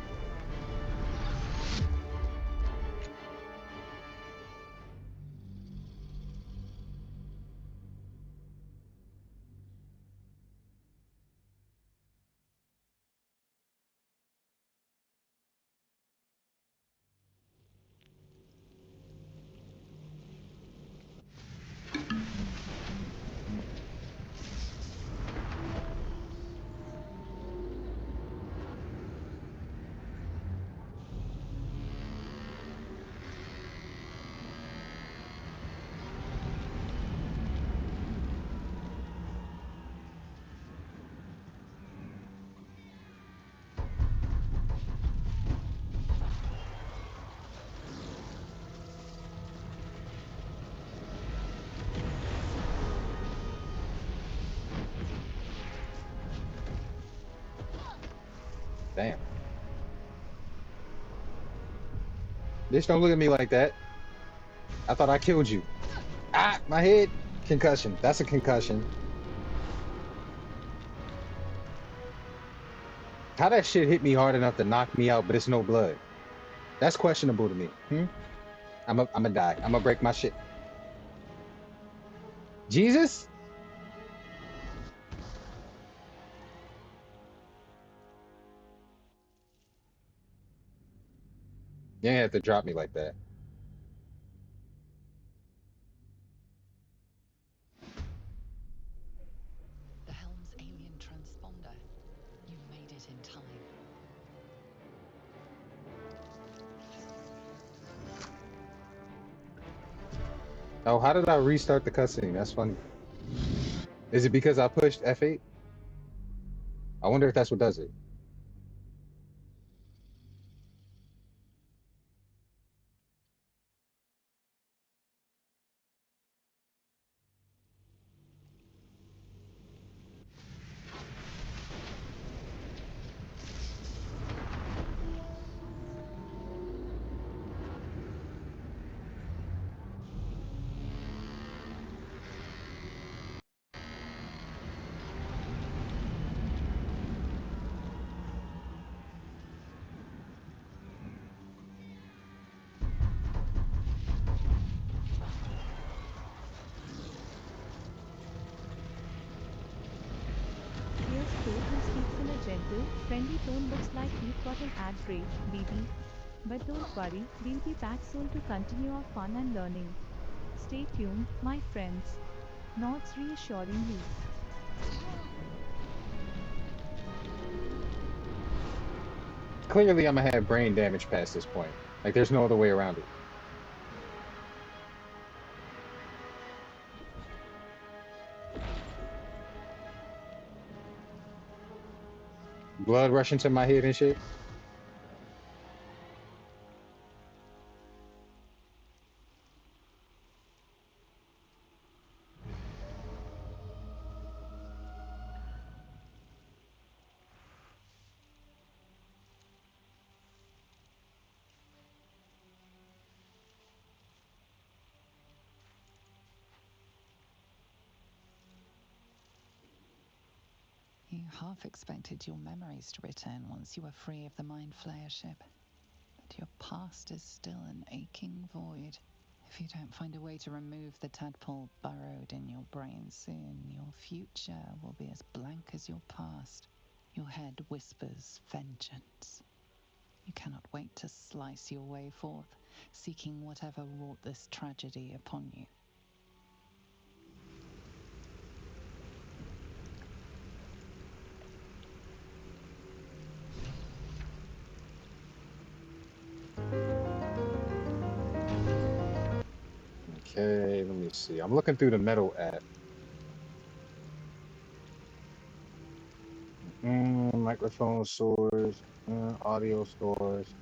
S3: Damn. Bitch, don't look at me like that. I thought I killed you. Ah, my head. Concussion. That's a concussion. How that shit hit me hard enough to knock me out, but it's no blood? That's questionable to me. I'm a die. I'm gonna break my shit. Jesus? You ain't have to drop me like that.
S5: The helm's alien transponder. You made it in time.
S3: Oh, how did I restart the cutscene? That's funny. Is it because I pushed F8? I wonder if that's what does it.
S2: Here's Crow who speaks in a gentle, friendly tone. Looks like we've got an ad break, baby. But don't worry, we'll be back soon to continue our fun and learning. Stay tuned, my friends. Nods reassuringly.
S3: Clearly, I'm gonna have brain damage past this point. Like, there's no other way around it. Blood rushing to my head and shit.
S5: You half expected your memories to return once you were free of the Mind Flayer ship. But your past is still an aching void. If you don't find a way to remove the tadpole burrowed in your brain soon, your future will be as blank as your past. Your head whispers vengeance. You cannot wait to slice your way forth, seeking whatever wrought this tragedy upon you.
S3: Okay, let me see. I'm looking through the metal app. Microphone source, audio source.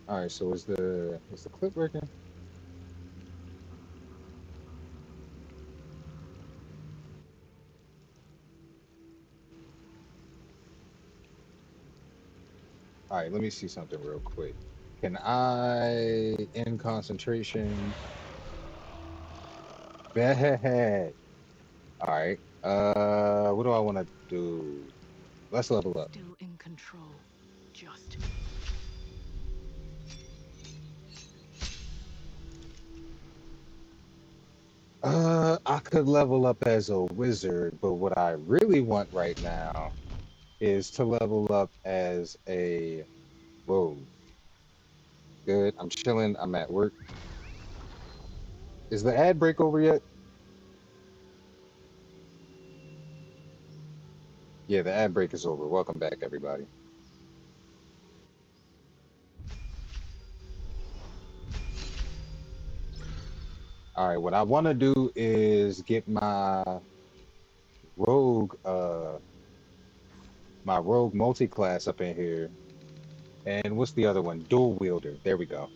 S3: All right, so is the clip working? All right, let me see something real quick. Can I end concentration? Bad. All right. What do I want to do? Let's level up.
S6: Still in control. Just
S3: I could level up as a wizard, but what I really want right now is to level up as a rogue. Good. I'm chilling. I'm at work. Is the ad break over yet? Yeah, the ad break is over. Welcome back, everybody. All right, what I want to do is get rogue, uh, my rogue multi-class up in here. And what's the other one? Dual wielder. There we go.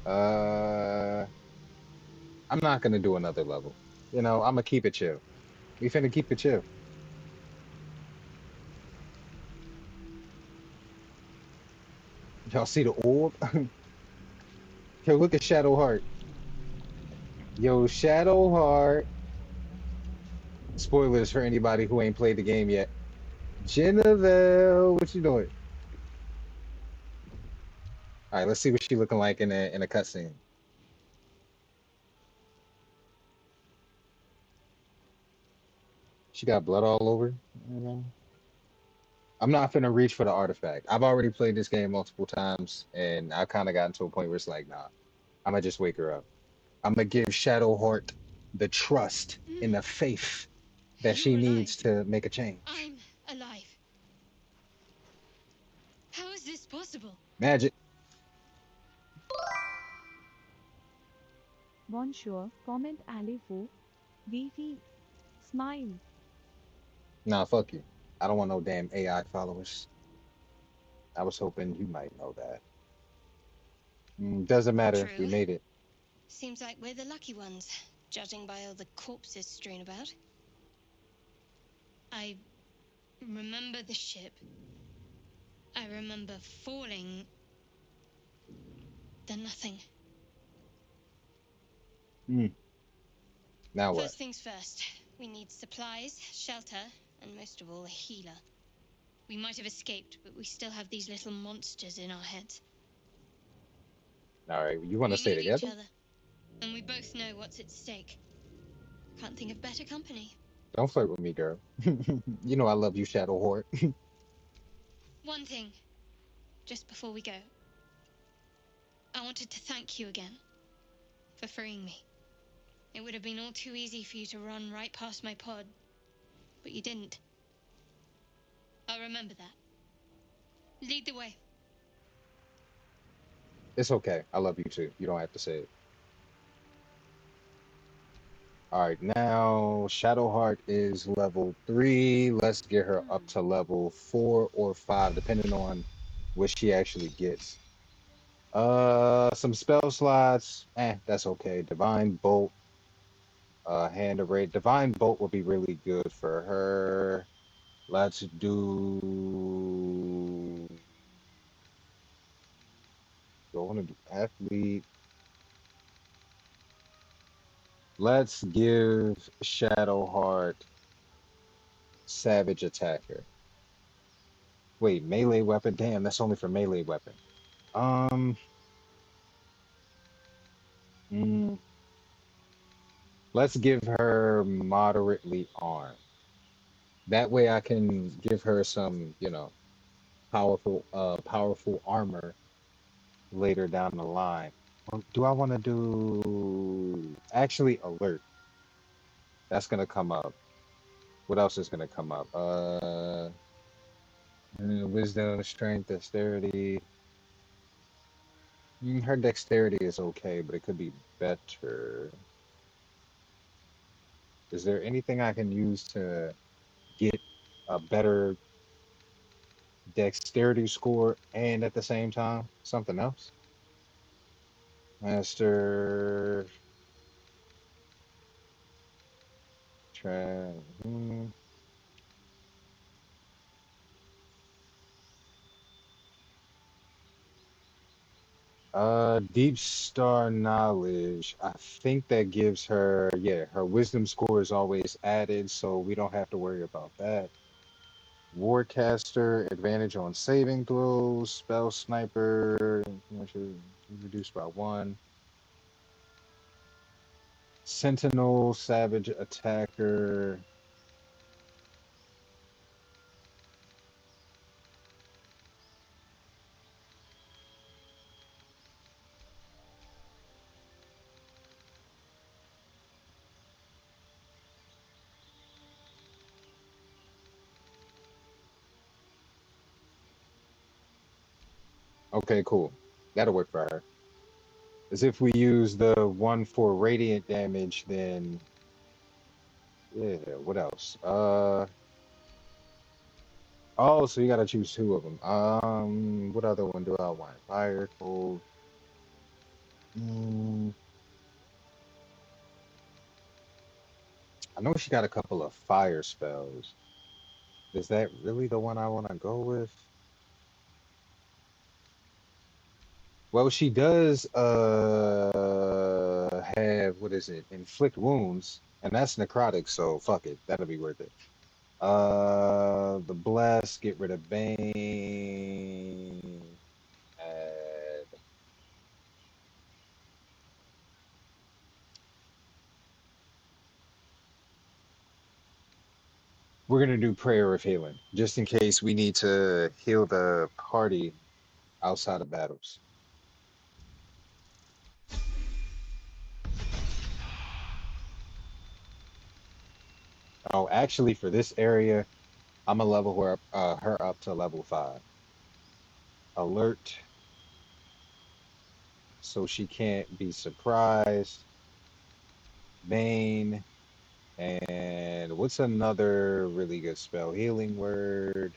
S3: uh, I'm not gonna do another level. You know, I'm gonna keep it chill. We finna keep it chill. Y'all see the orb? Yo, look at Shadowheart. Yo, Shadowheart. Spoilers for anybody who ain't played the game yet. Genevieve, what you doing? All right, let's see what she looking like in a cutscene. She got blood all over. I'm not finna reach for the artifact. I've already played this game multiple times, and I've kind of gotten to a point where it's like, nah, I'm gonna just wake her up. I'm gonna give Shadowheart the trust and the faith that she
S4: You're
S3: needs
S4: alive.
S3: to make a change.
S4: I'm alive. How is this possible?
S3: Magic.
S2: Bonjour, comment allez-vous? Vivi. Smile.
S3: Nah, fuck you. I don't want no damn AI followers. I was hoping you might know that. Doesn't matter. We
S4: True.
S3: made it.
S4: Seems like we're the lucky ones, judging by all the corpses strewn about. I remember the ship. I remember falling. Then nothing.
S3: Mm, now what?
S4: First things first. We need supplies, shelter, and most of all, a healer. We might have escaped, but we still have these little monsters in our heads.
S3: All right, you want to
S4: We
S3: stay
S4: need each
S3: together?
S4: other, and we both know what's at stake. Can't think of better company.
S3: Don't flirt with me, girl. You know I love you, Shadowheart.
S4: One thing, just before we go. I wanted to thank you again for freeing me. It would have been all too easy for you to run right past my pod, but you didn't. I'll remember that. Lead the way.
S3: It's okay. I love you too. You don't have to say it. All right, now Shadowheart is level 3. Let's get her up to level 4 or 5, depending on what she actually gets. Some spell slots. That's okay. Divine Bolt, hand of raid. Divine Bolt will be really good for her. Let's do. Do I want to do athlete? Let's give Shadowheart Savage Attacker. Wait, melee weapon? Damn, that's only for melee weapon. Um, mm, let's give her moderately armed. That way I can give her some, powerful armor later down the line. Or do I want to do actually alert? That's gonna come up. What else is gonna come up? Wisdom, strength, dexterity. Her dexterity is okay, but it could be better. Is there anything I can use to get a better dexterity score and at the same time something else? Master tra- hmm. Deep Star Knowledge. I think that gives her, yeah, her wisdom score is always added, so we don't have to worry about that. Warcaster, advantage on saving throws. Spell Sniper, reduced by one. Sentinel, Savage Attacker. Okay, cool. That'll work for her. As if we use the one for radiant damage, then yeah, what else? Oh, so you gotta choose two of them. What other one do I want? Fire, cold. Mm, I know she got a couple of fire spells. Is that really the one I want to go with? Well, she does have what is it? Inflict wounds, and that's necrotic, so fuck it. That'll be worth it. The bless, get rid of Bane. Add, we're gonna do prayer of healing, just in case we need to heal the party outside of battles. Oh, actually, for this area, I'm gonna level her up to level 5. Alert, so she can't be surprised. Bane, and what's another really good spell? Healing word,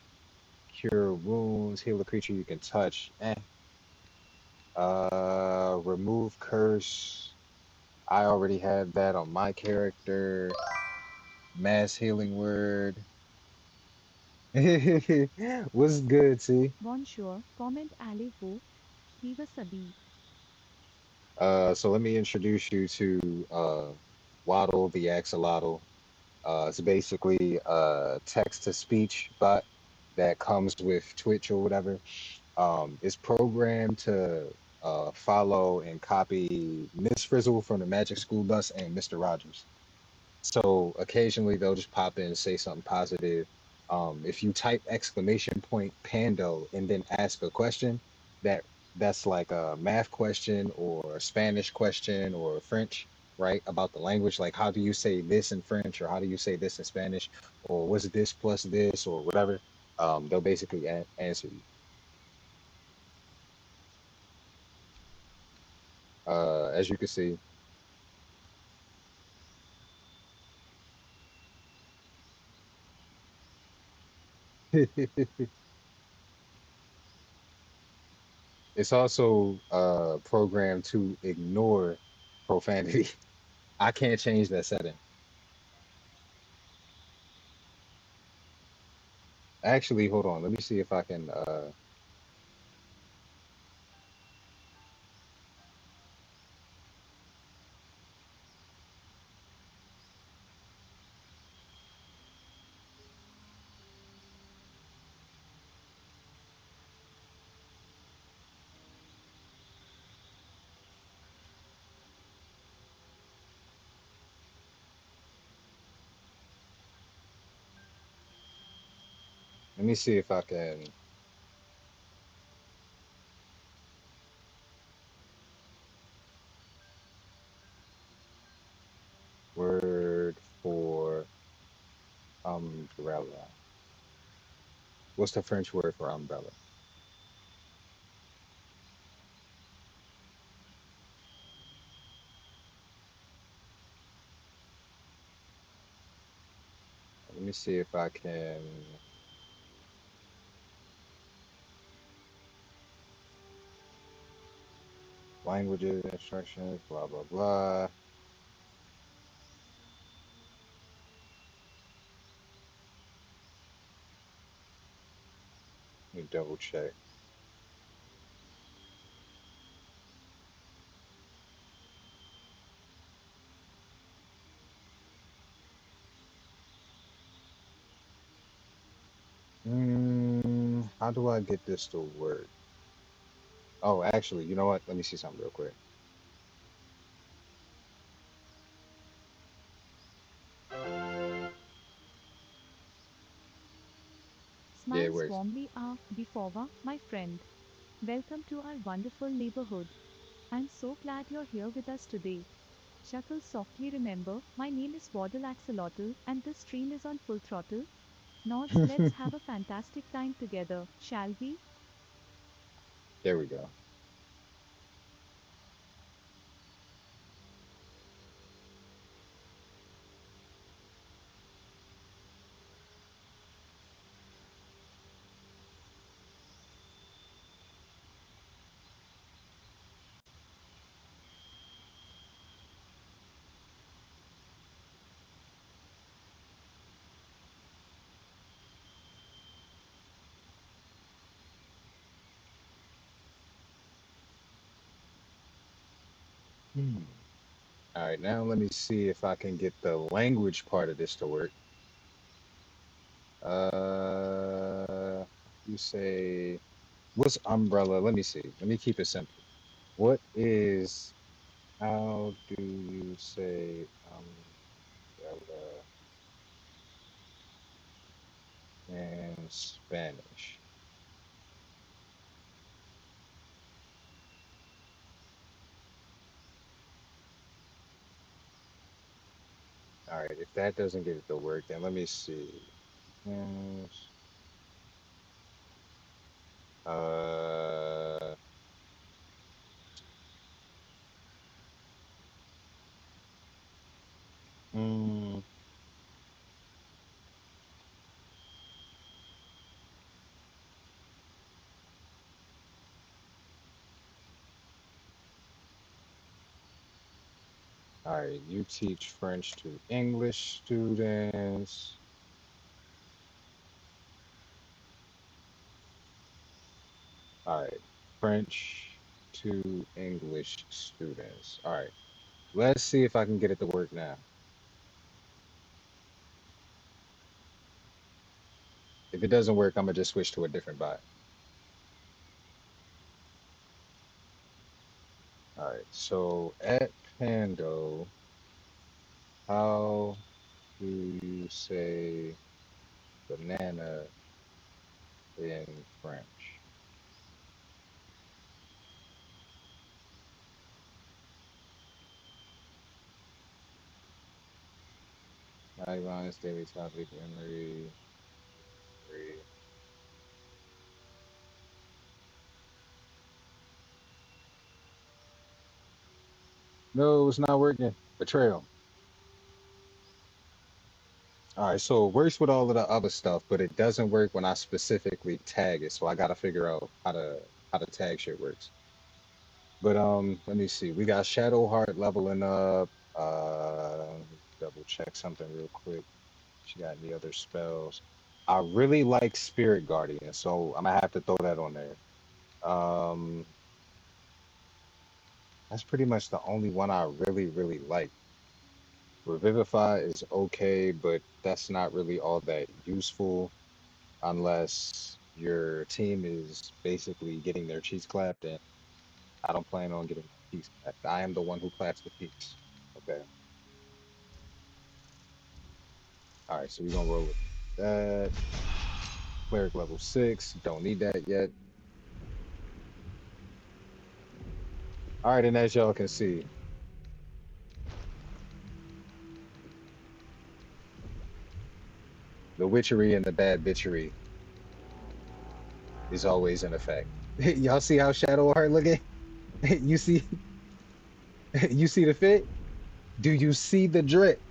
S3: cure wounds, heal a creature you can touch. Remove curse. I already have that on my character. Mass healing word. What's good, T?
S2: Bonjour, comment allez-vous? Viva Sabi.
S3: So let me introduce you to Waddle the Axolotl. It's basically a text to speech bot that comes with Twitch or whatever. It's programmed to follow and copy Miss Frizzle from the Magic School Bus and Mr. Rogers. So occasionally they'll just pop in and say something positive. If you type exclamation point Pando and then ask a question, that that's like a math question or a Spanish question or a French, right? About the language, like how do you say this in French or how do you say this in Spanish or what's this plus this or whatever. They'll basically answer you. As you can see, It's also programmed to ignore profanity. I can't change that setting. Actually, hold on. Let me see if I can let me see if I can word for umbrella. What's the French word for umbrella? Let me see if I can languages, instructions, blah blah blah. Let me double check. How do I get this to work? Oh, actually, you know what? Let me see something real quick. Yeah, it
S2: Smiles
S3: works.
S2: warmly. Ah, Befova, my friend. Welcome to our wonderful neighborhood. I'm so glad you're here with us today. Chuckle softly. Remember, my name is Waddle Axolotl, and this stream is on full throttle. Nods, let's have a fantastic time together, shall we?
S3: There we go. Hmm. All right, now let me see if I can get the language part of this to work. You say, what's umbrella? Let me see. Let me keep it simple. What is, how do you say umbrella in Spanish? All right, if that doesn't get it to work, then let me see. Yes. Uh, mm, all right, you teach French to English students. All right, French to English students. All right, let's see if I can get it to work now. If it doesn't work, I'm gonna just switch to a different bot. All right, so at Pando, how do you say banana in French? Guidelines, daily topic, memory, memory. No, it's not working. Betrayal. All right, so it works with all of the other stuff, but it doesn't work when I specifically tag it. So I got to figure out how to. how the tag shit works. But let me see. We got Shadowheart leveling up. Double check something real quick. She got any other spells? I really like Spirit Guardian, so I'm gonna have to throw that on there. Um, that's pretty much the only one I really like. Revivify is okay, but that's not really all that useful unless your team is basically getting their cheeks clapped, and I don't plan on getting my cheeks clapped. I am the one who claps the cheeks. Okay. All right, so we're gonna roll with that. Cleric level 6. Don't need that yet. All right, and as y'all can see, the witchery and the bad bitchery is always in effect. Y'all see how Shadowheart looking? You see, you see the fit? Do you see the drip?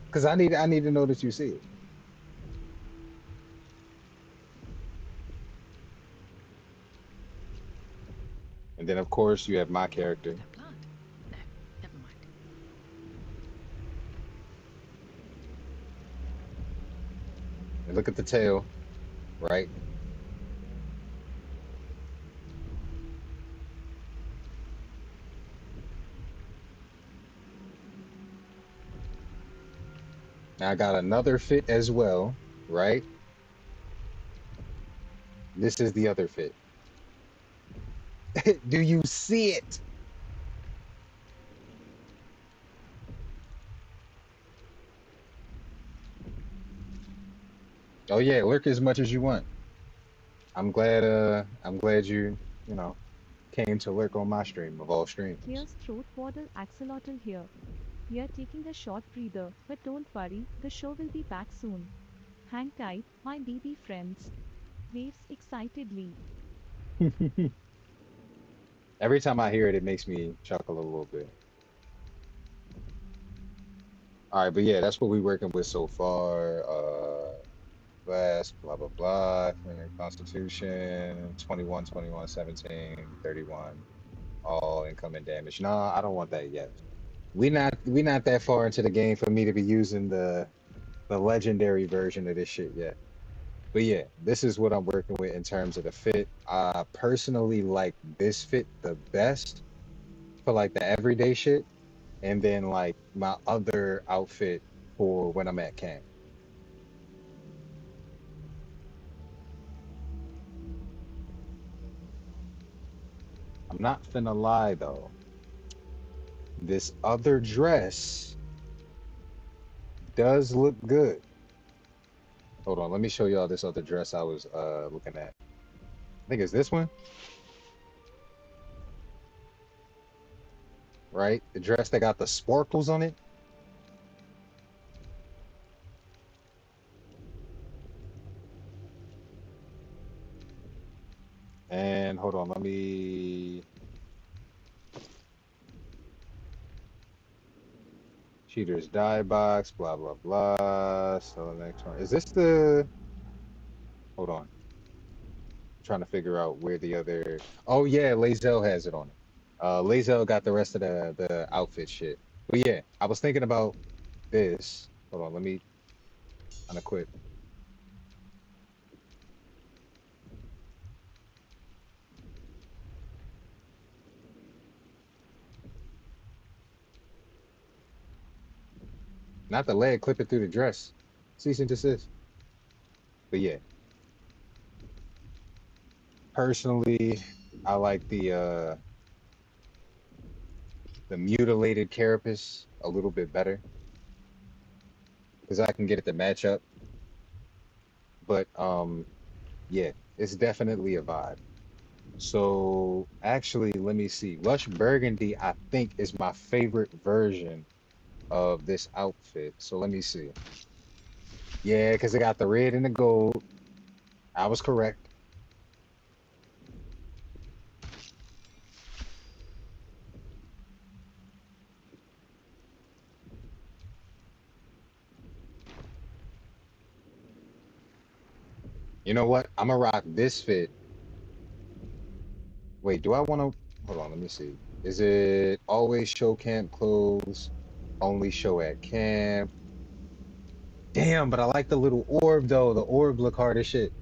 S3: Because I need to know that you see it. And then of course you have my character.
S6: Their blood? No, never mind.
S3: And look at the tail, right? Now I got another fit as well, right? This is the other fit. Do you see it? Oh yeah, lurk as much as you want. I'm glad you know, came to lurk on my stream of all streams.
S2: Here's throat waddle axolotl here. We are taking a short breather, but don't worry, the show will be back soon. Hang tight, my baby friends. Waves excitedly.
S3: Every time I hear it, it makes me chuckle a little bit. All right, but yeah, that's what we're working with so far. Class, blah, blah, blah. Constitution, 21, 21, 17, 31. All incoming damage. No, I don't want that yet. We not that far into the game for me to be using the legendary version of this shit yet. But yeah, this is what I'm working with in terms of the fit. I personally like this fit the best for like the everyday shit, and then like my other outfit for when I'm at camp. I'm not finna lie though. This other dress does look good. Hold on, let me show y'all this other dress I was looking at. I think it's this one, right? The dress that got the sparkles on it. And hold on, let me cheaters die box, blah blah blah. So the next one. Is this the hold on. I'm trying to figure out where the other oh yeah, Lazel has it on it. Lazel got the rest of the outfit shit. But yeah, I was thinking about this. Hold on, let me unequip. Not the leg, clip it through the dress. Cease and desist. But yeah, personally, I like the mutilated carapace a little bit better because I can get it to match up. But yeah, it's definitely a vibe. So actually, let me see. Lush Burgundy, I think, is my favorite version of this outfit. So let me see. Yeah, because it got the red and the gold. I was correct. You know what? I'm gonna rock this fit Wait, do I want to hold on, let me see. Is it always show camp clothes, only show at camp? Damn, but I like the little orb though. The orb look hard as shit.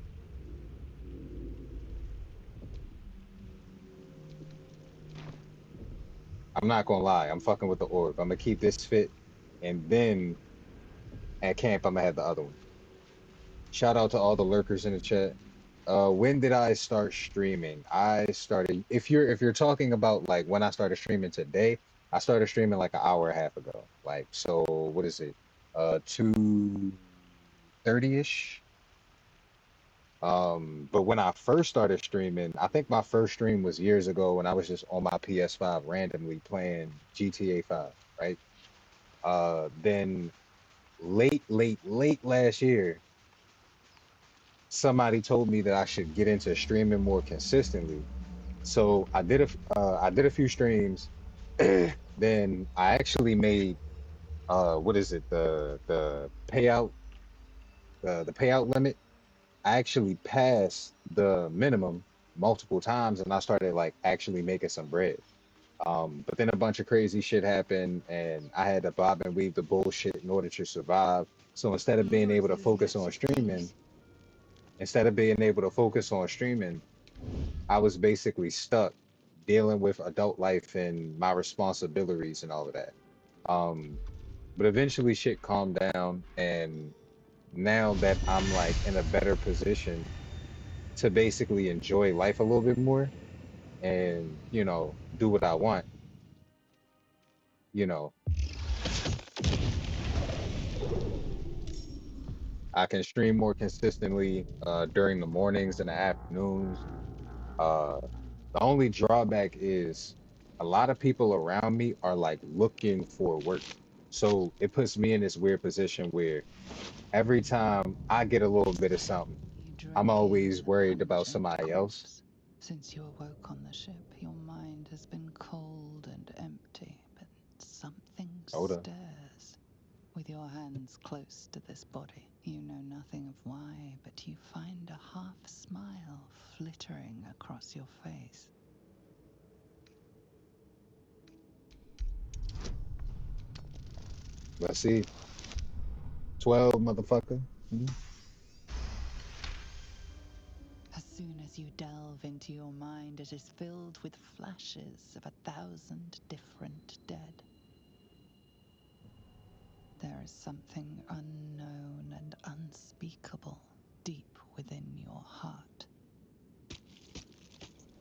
S3: I'm not gonna lie, I'm fucking with the orb. I'm gonna keep this fit, and then at camp I'm gonna have the other one. Shout out to all the lurkers in the chat. When did I start streaming? I started, if you're talking about like when I started streaming today, I started streaming like an hour and a half ago. Like, so what is it? 2:30-ish. But when I first started streaming, I think my first stream was years ago when I was just on my PS5 randomly playing GTA 5, right? Then late last year, somebody told me that I should get into streaming more consistently. So I did a few streams. Then I actually made what is it, the payout, the payout limit. I actually passed the minimum multiple times, and I started like actually making some bread. But then a bunch of crazy shit happened, and I had to bob and weave the bullshit in order to survive. So instead of being able to focus on streaming, I was basically stuck dealing with adult life and my responsibilities and all of that. Um, but eventually shit calmed down, and now that I'm like in a better position to basically enjoy life a little bit more and, do what I want, you know, I can stream more consistently during the mornings and the afternoons. Uh, the only drawback is a lot of people around me are like looking for work. So it puts me in this weird position where every time I get a little bit of something,
S5: You
S3: I'm
S5: drink in
S3: always
S5: the
S3: worried about
S5: pungent
S3: somebody else.
S5: corpse. Since you awoke on the ship, your mind has been cold and empty, but something
S3: Hold up.
S5: stirs. With your hands close to this body, you know nothing of why, but you find a half smile flittering across your face.
S3: Let's see. 12, motherfucker. Mhm.
S5: As soon as you delve into your mind, it is filled with flashes of 1,000 different dead. There is something unknown and unspeakable deep within your heart.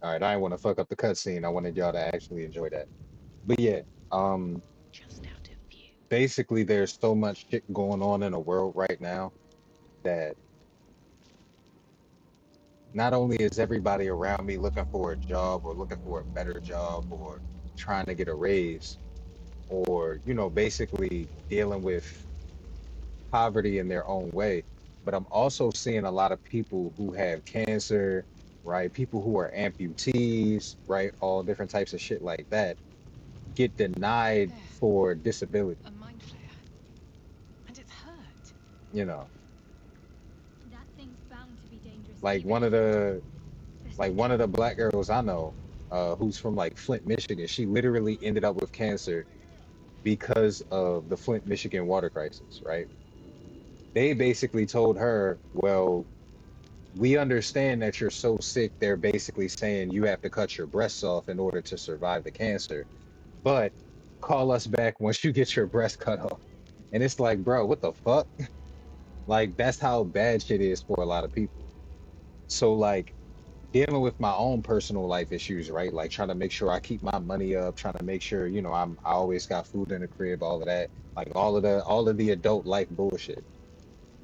S3: All right, I didn't want to fuck up the cutscene. I wanted y'all to actually enjoy that. But yeah, um,
S6: Just out of view.
S3: basically there's so much shit going on in the world right now that not only is everybody around me looking for a job or looking for a better job or trying to get a raise or, basically dealing with poverty in their own way, but I'm also seeing a lot of people who have cancer, right? People who are amputees, right? All different types of shit like that get denied
S6: There,
S3: for disability,
S6: a mind flare. And it's hurt.
S3: you know.
S4: That thing's bound to be dangerous,
S3: Like
S4: even
S3: one
S4: if
S3: of
S4: it's
S3: the
S4: best
S3: like
S4: be
S3: one of the
S4: careful.
S3: black girls I know, who's from like Flint, Michigan, she literally ended up with cancer because of the Flint, Michigan water crisis, right? They basically told her, well, we understand that you're so sick, they're basically saying you have to cut your breasts off in order to survive the cancer, but call us back once you get your breast cut off. And it's like, bro, what the fuck? Like, that's how bad shit is for a lot of people. So, like, dealing with my own personal life issues, right? Like trying to make sure I keep my money up, trying to make sure, I always got food in the crib, all of that, like all of the adult life bullshit.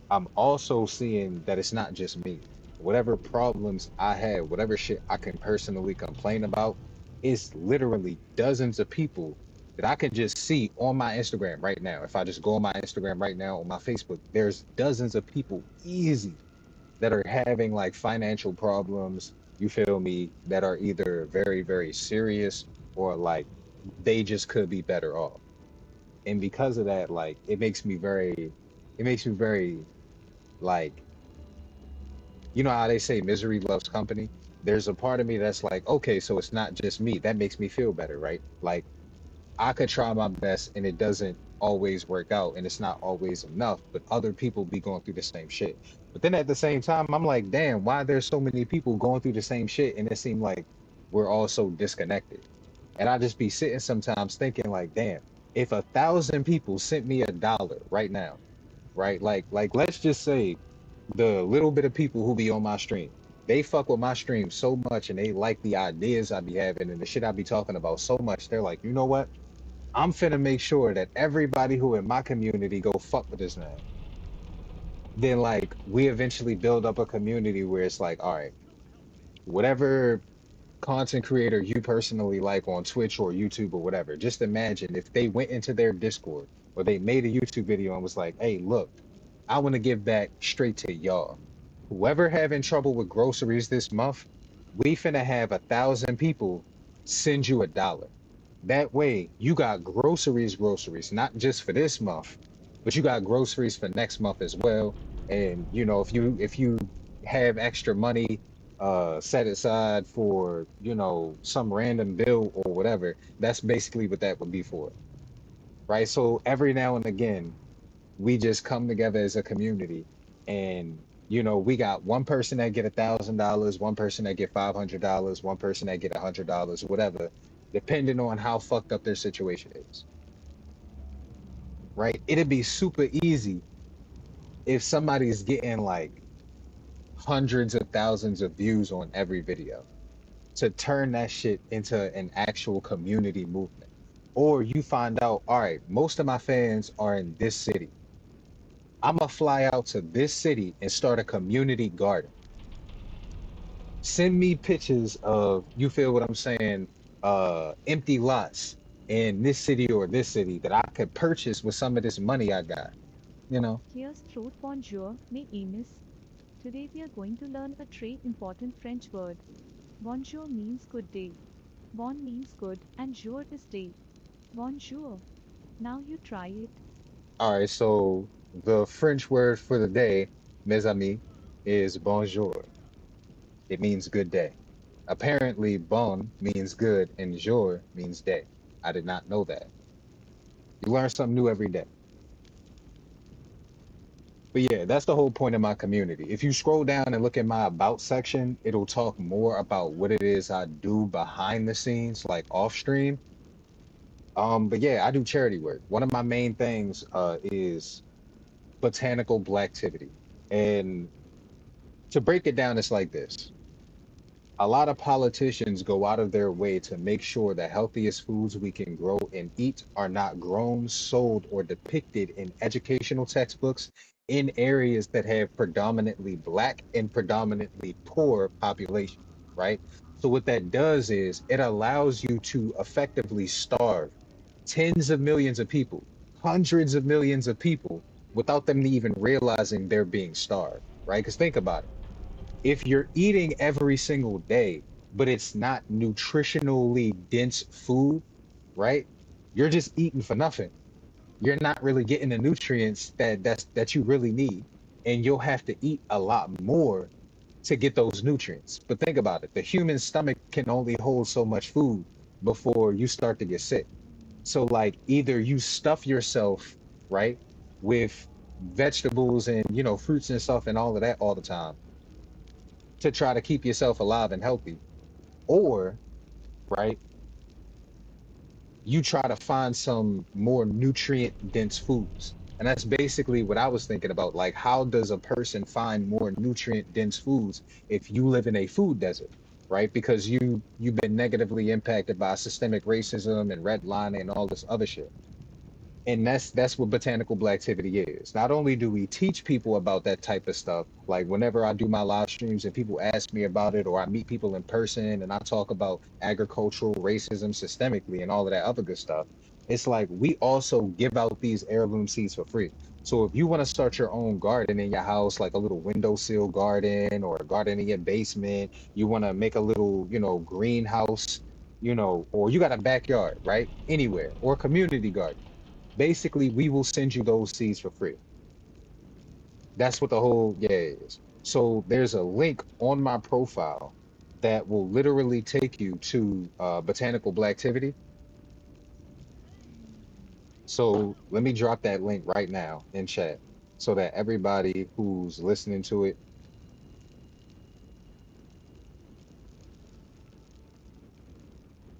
S3: I'm also seeing that it's not just me. Whatever problems I have, whatever shit I can personally complain about, is literally dozens of people that I can just see on my Instagram right now. If I just go on my Instagram right now, on my Facebook, there's dozens of people easy that are having like financial problems, you feel me, that are either very, very serious or like they just could be better off. And because of that, like it makes me very like, you know how they say misery loves company? there's a part of me that's like, okay, so it's not just me. That makes me feel better, right? Like I could try my best and it doesn't always work out and it's not always enough, but other people be going through the same shit. But then at the same time, I'm like, damn, why there's so many people going through the same shit and it seemed like we're all so disconnected. And I just be sitting sometimes thinking like, damn, if 1,000 people sent me $1 right now, right? Like let's just say the little bit of people who be on my stream, they fuck with my stream so much and they like the ideas I be having and the shit I be talking about so much. They're like, you know what? I'm finna make sure that everybody who in my community go fuck with this man. Then like we eventually build up a community where it's like, all right, whatever content creator you personally like on Twitch or YouTube or whatever, just imagine if they went into their Discord or they made a YouTube video and was like, hey, look, I want to give back straight to y'all. Whoever having trouble with groceries this month, we finna have 1,000 people send you $1. That way you got groceries, not just for this month, but you got groceries for next month as well. And you know, if you have extra money set aside for, you know, some random bill or whatever, that's basically what that would be for. Right. So every now and again, we just come together as a community and you know we got one person that get $1,000, one person that get $500, one person that get $100, whatever, depending on how fucked up their situation is, right? It'd be super easy if somebody's getting like hundreds of thousands of views on every video to turn that shit into an actual community movement. Or you find out, all right, most of my fans are in this city, I'm gonna fly out to this city and start a community garden. Send me pictures of, you feel what I'm saying, empty lots in this city or this city that I could purchase with some of this money I got, you know?
S2: Here's throat bonjour, my Amos. Today we are going to learn a très important French word. Bonjour means good day. Bon means good and jour is day. Bonjour. Now you try it.
S3: All right, so the French word for the day, mes amis, is bonjour. It means good day. Apparently, bon means good and jour means day. I did not know that. You learn something new every day. But yeah, that's the whole point of my community. If you scroll down and look at my about section, it'll talk more about what it is I do behind the scenes, like off stream. But yeah, I do charity work. One of my main things is Botanical Blacktivity. And to break it down, it's like this. A lot of politicians go out of their way to make sure the healthiest foods we can grow and eat are not grown, sold, or depicted in educational textbooks in areas that have predominantly Black and predominantly poor population, right? So what that does is it allows you to effectively starve tens of millions of people, hundreds of millions of people without them even realizing they're being starved, right? Because think about it, if you're eating every single day, but it's not nutritionally dense food, right? You're just eating for nothing. You're not really getting the nutrients that you really need. And you'll have to eat a lot more to get those nutrients. But think about it. The human stomach can only hold so much food before you start to get sick. So like either you stuff yourself, right, with vegetables and you know fruits and stuff and all of that all the time to try to keep yourself alive and healthy, or right, you try to find some more nutrient dense foods. And that's basically what I was thinking about. Like, how does a person find more nutrient dense foods if you live in a food desert, right? Because you've been negatively impacted by systemic racism and redlining and all this other shit. And that's what Botanical Blacktivity is. Not only do we teach people about that type of stuff, like whenever I do my live streams and people ask me about it, or I meet people in person and I talk about agricultural racism systemically and all of that other good stuff, it's like we also give out these heirloom seeds for free. So if you want to start your own garden in your house, like a little windowsill garden or a garden in your basement, you want to make a little, you know, greenhouse, you know, or you got a backyard, right? Anywhere, or a community garden, basically we will send you those seeds for free. That's what the whole yeah is. So there's a link on my profile that will literally take you to Botanical Blacktivity. So let me drop that link right now in chat so that everybody who's listening to it,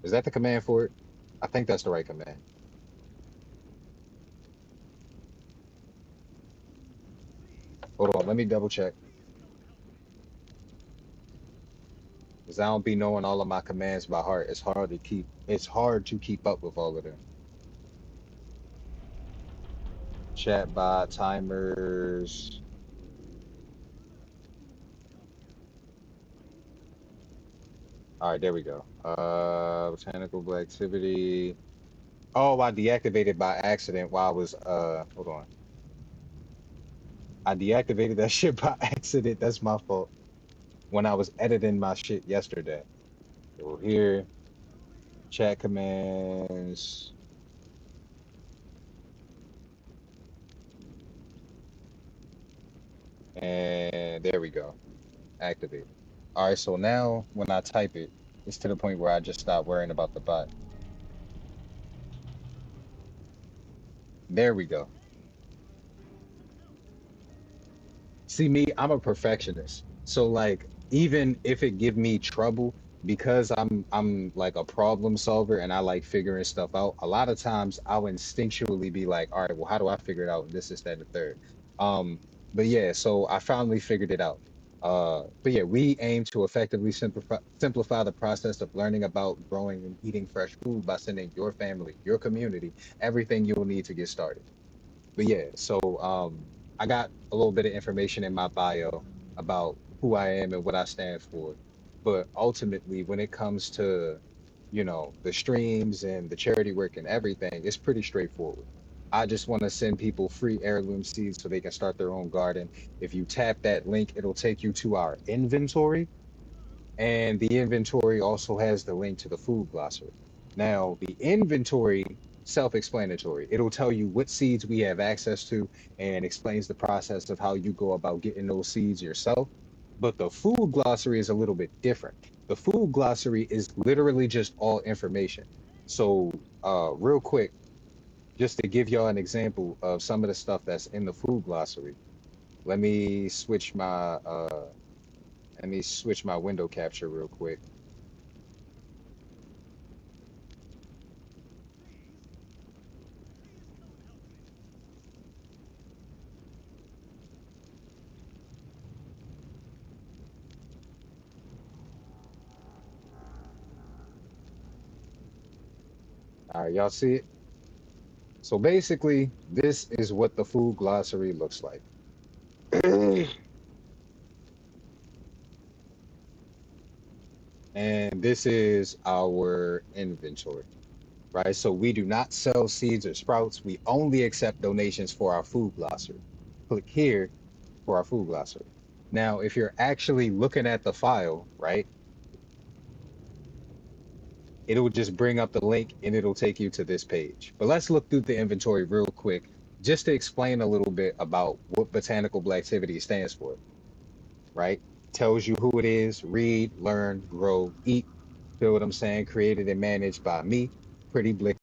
S3: is that the command for it? I think that's the right command. Hold on, let me double check. Because I don't be knowing all of my commands by heart. It's hard to keep up with all of them. Chat bot, timers. All right, there we go. Botanical activity. Oh, I deactivated by accident while I was hold on. I deactivated that shit by accident. That's my fault. When I was editing my shit yesterday. So here, chat commands. And there we go. Activate. All right, so now when I type it, it's to the point where I just stop worrying about the bot. There we go. See me, I'm a perfectionist. So like even if it give me trouble because I'm like a problem solver and I like figuring stuff out, a lot of times I'll instinctually be like, all right, well, how do I figure it out? This is that and the third. Um, but yeah, so I finally figured it out. But yeah, we aim to effectively simplify the process of learning about growing and eating fresh food by sending your family, your community, everything you'll need to get started. But yeah, so I got a little bit of information in my bio about who I am and what I stand for. But ultimately, when it comes to, the streams and the charity work and everything, it's pretty straightforward. I just want to send people free heirloom seeds so they can start their own garden. If you tap that link, it'll take you to our inventory, and the inventory also has the link to the food glossary. Now, the inventory, self-explanatory. It'll tell you what seeds we have access to and explains the process of how you go about getting those seeds yourself. But the food glossary is a little bit different. The food glossary is literally just all information. So, real quick, just to give y'all an example of some of the stuff that's in the food glossary, let me switch my window capture real quick. All right, y'all see it? So basically, this is what the food glossary looks like. And this is our inventory, right? So we do not sell seeds or sprouts. We only accept donations for our food glossary. Click here for our food glossary. Now, if you're actually looking at the file, right, it'll just bring up the link and it'll take you to this page. But let's look through the inventory real quick just to explain a little bit about what Botanical Blacktivity stands for, right? Tells you who it is, read, learn, grow, eat. Feel what I'm saying? Created and managed by me, Pretty Blick.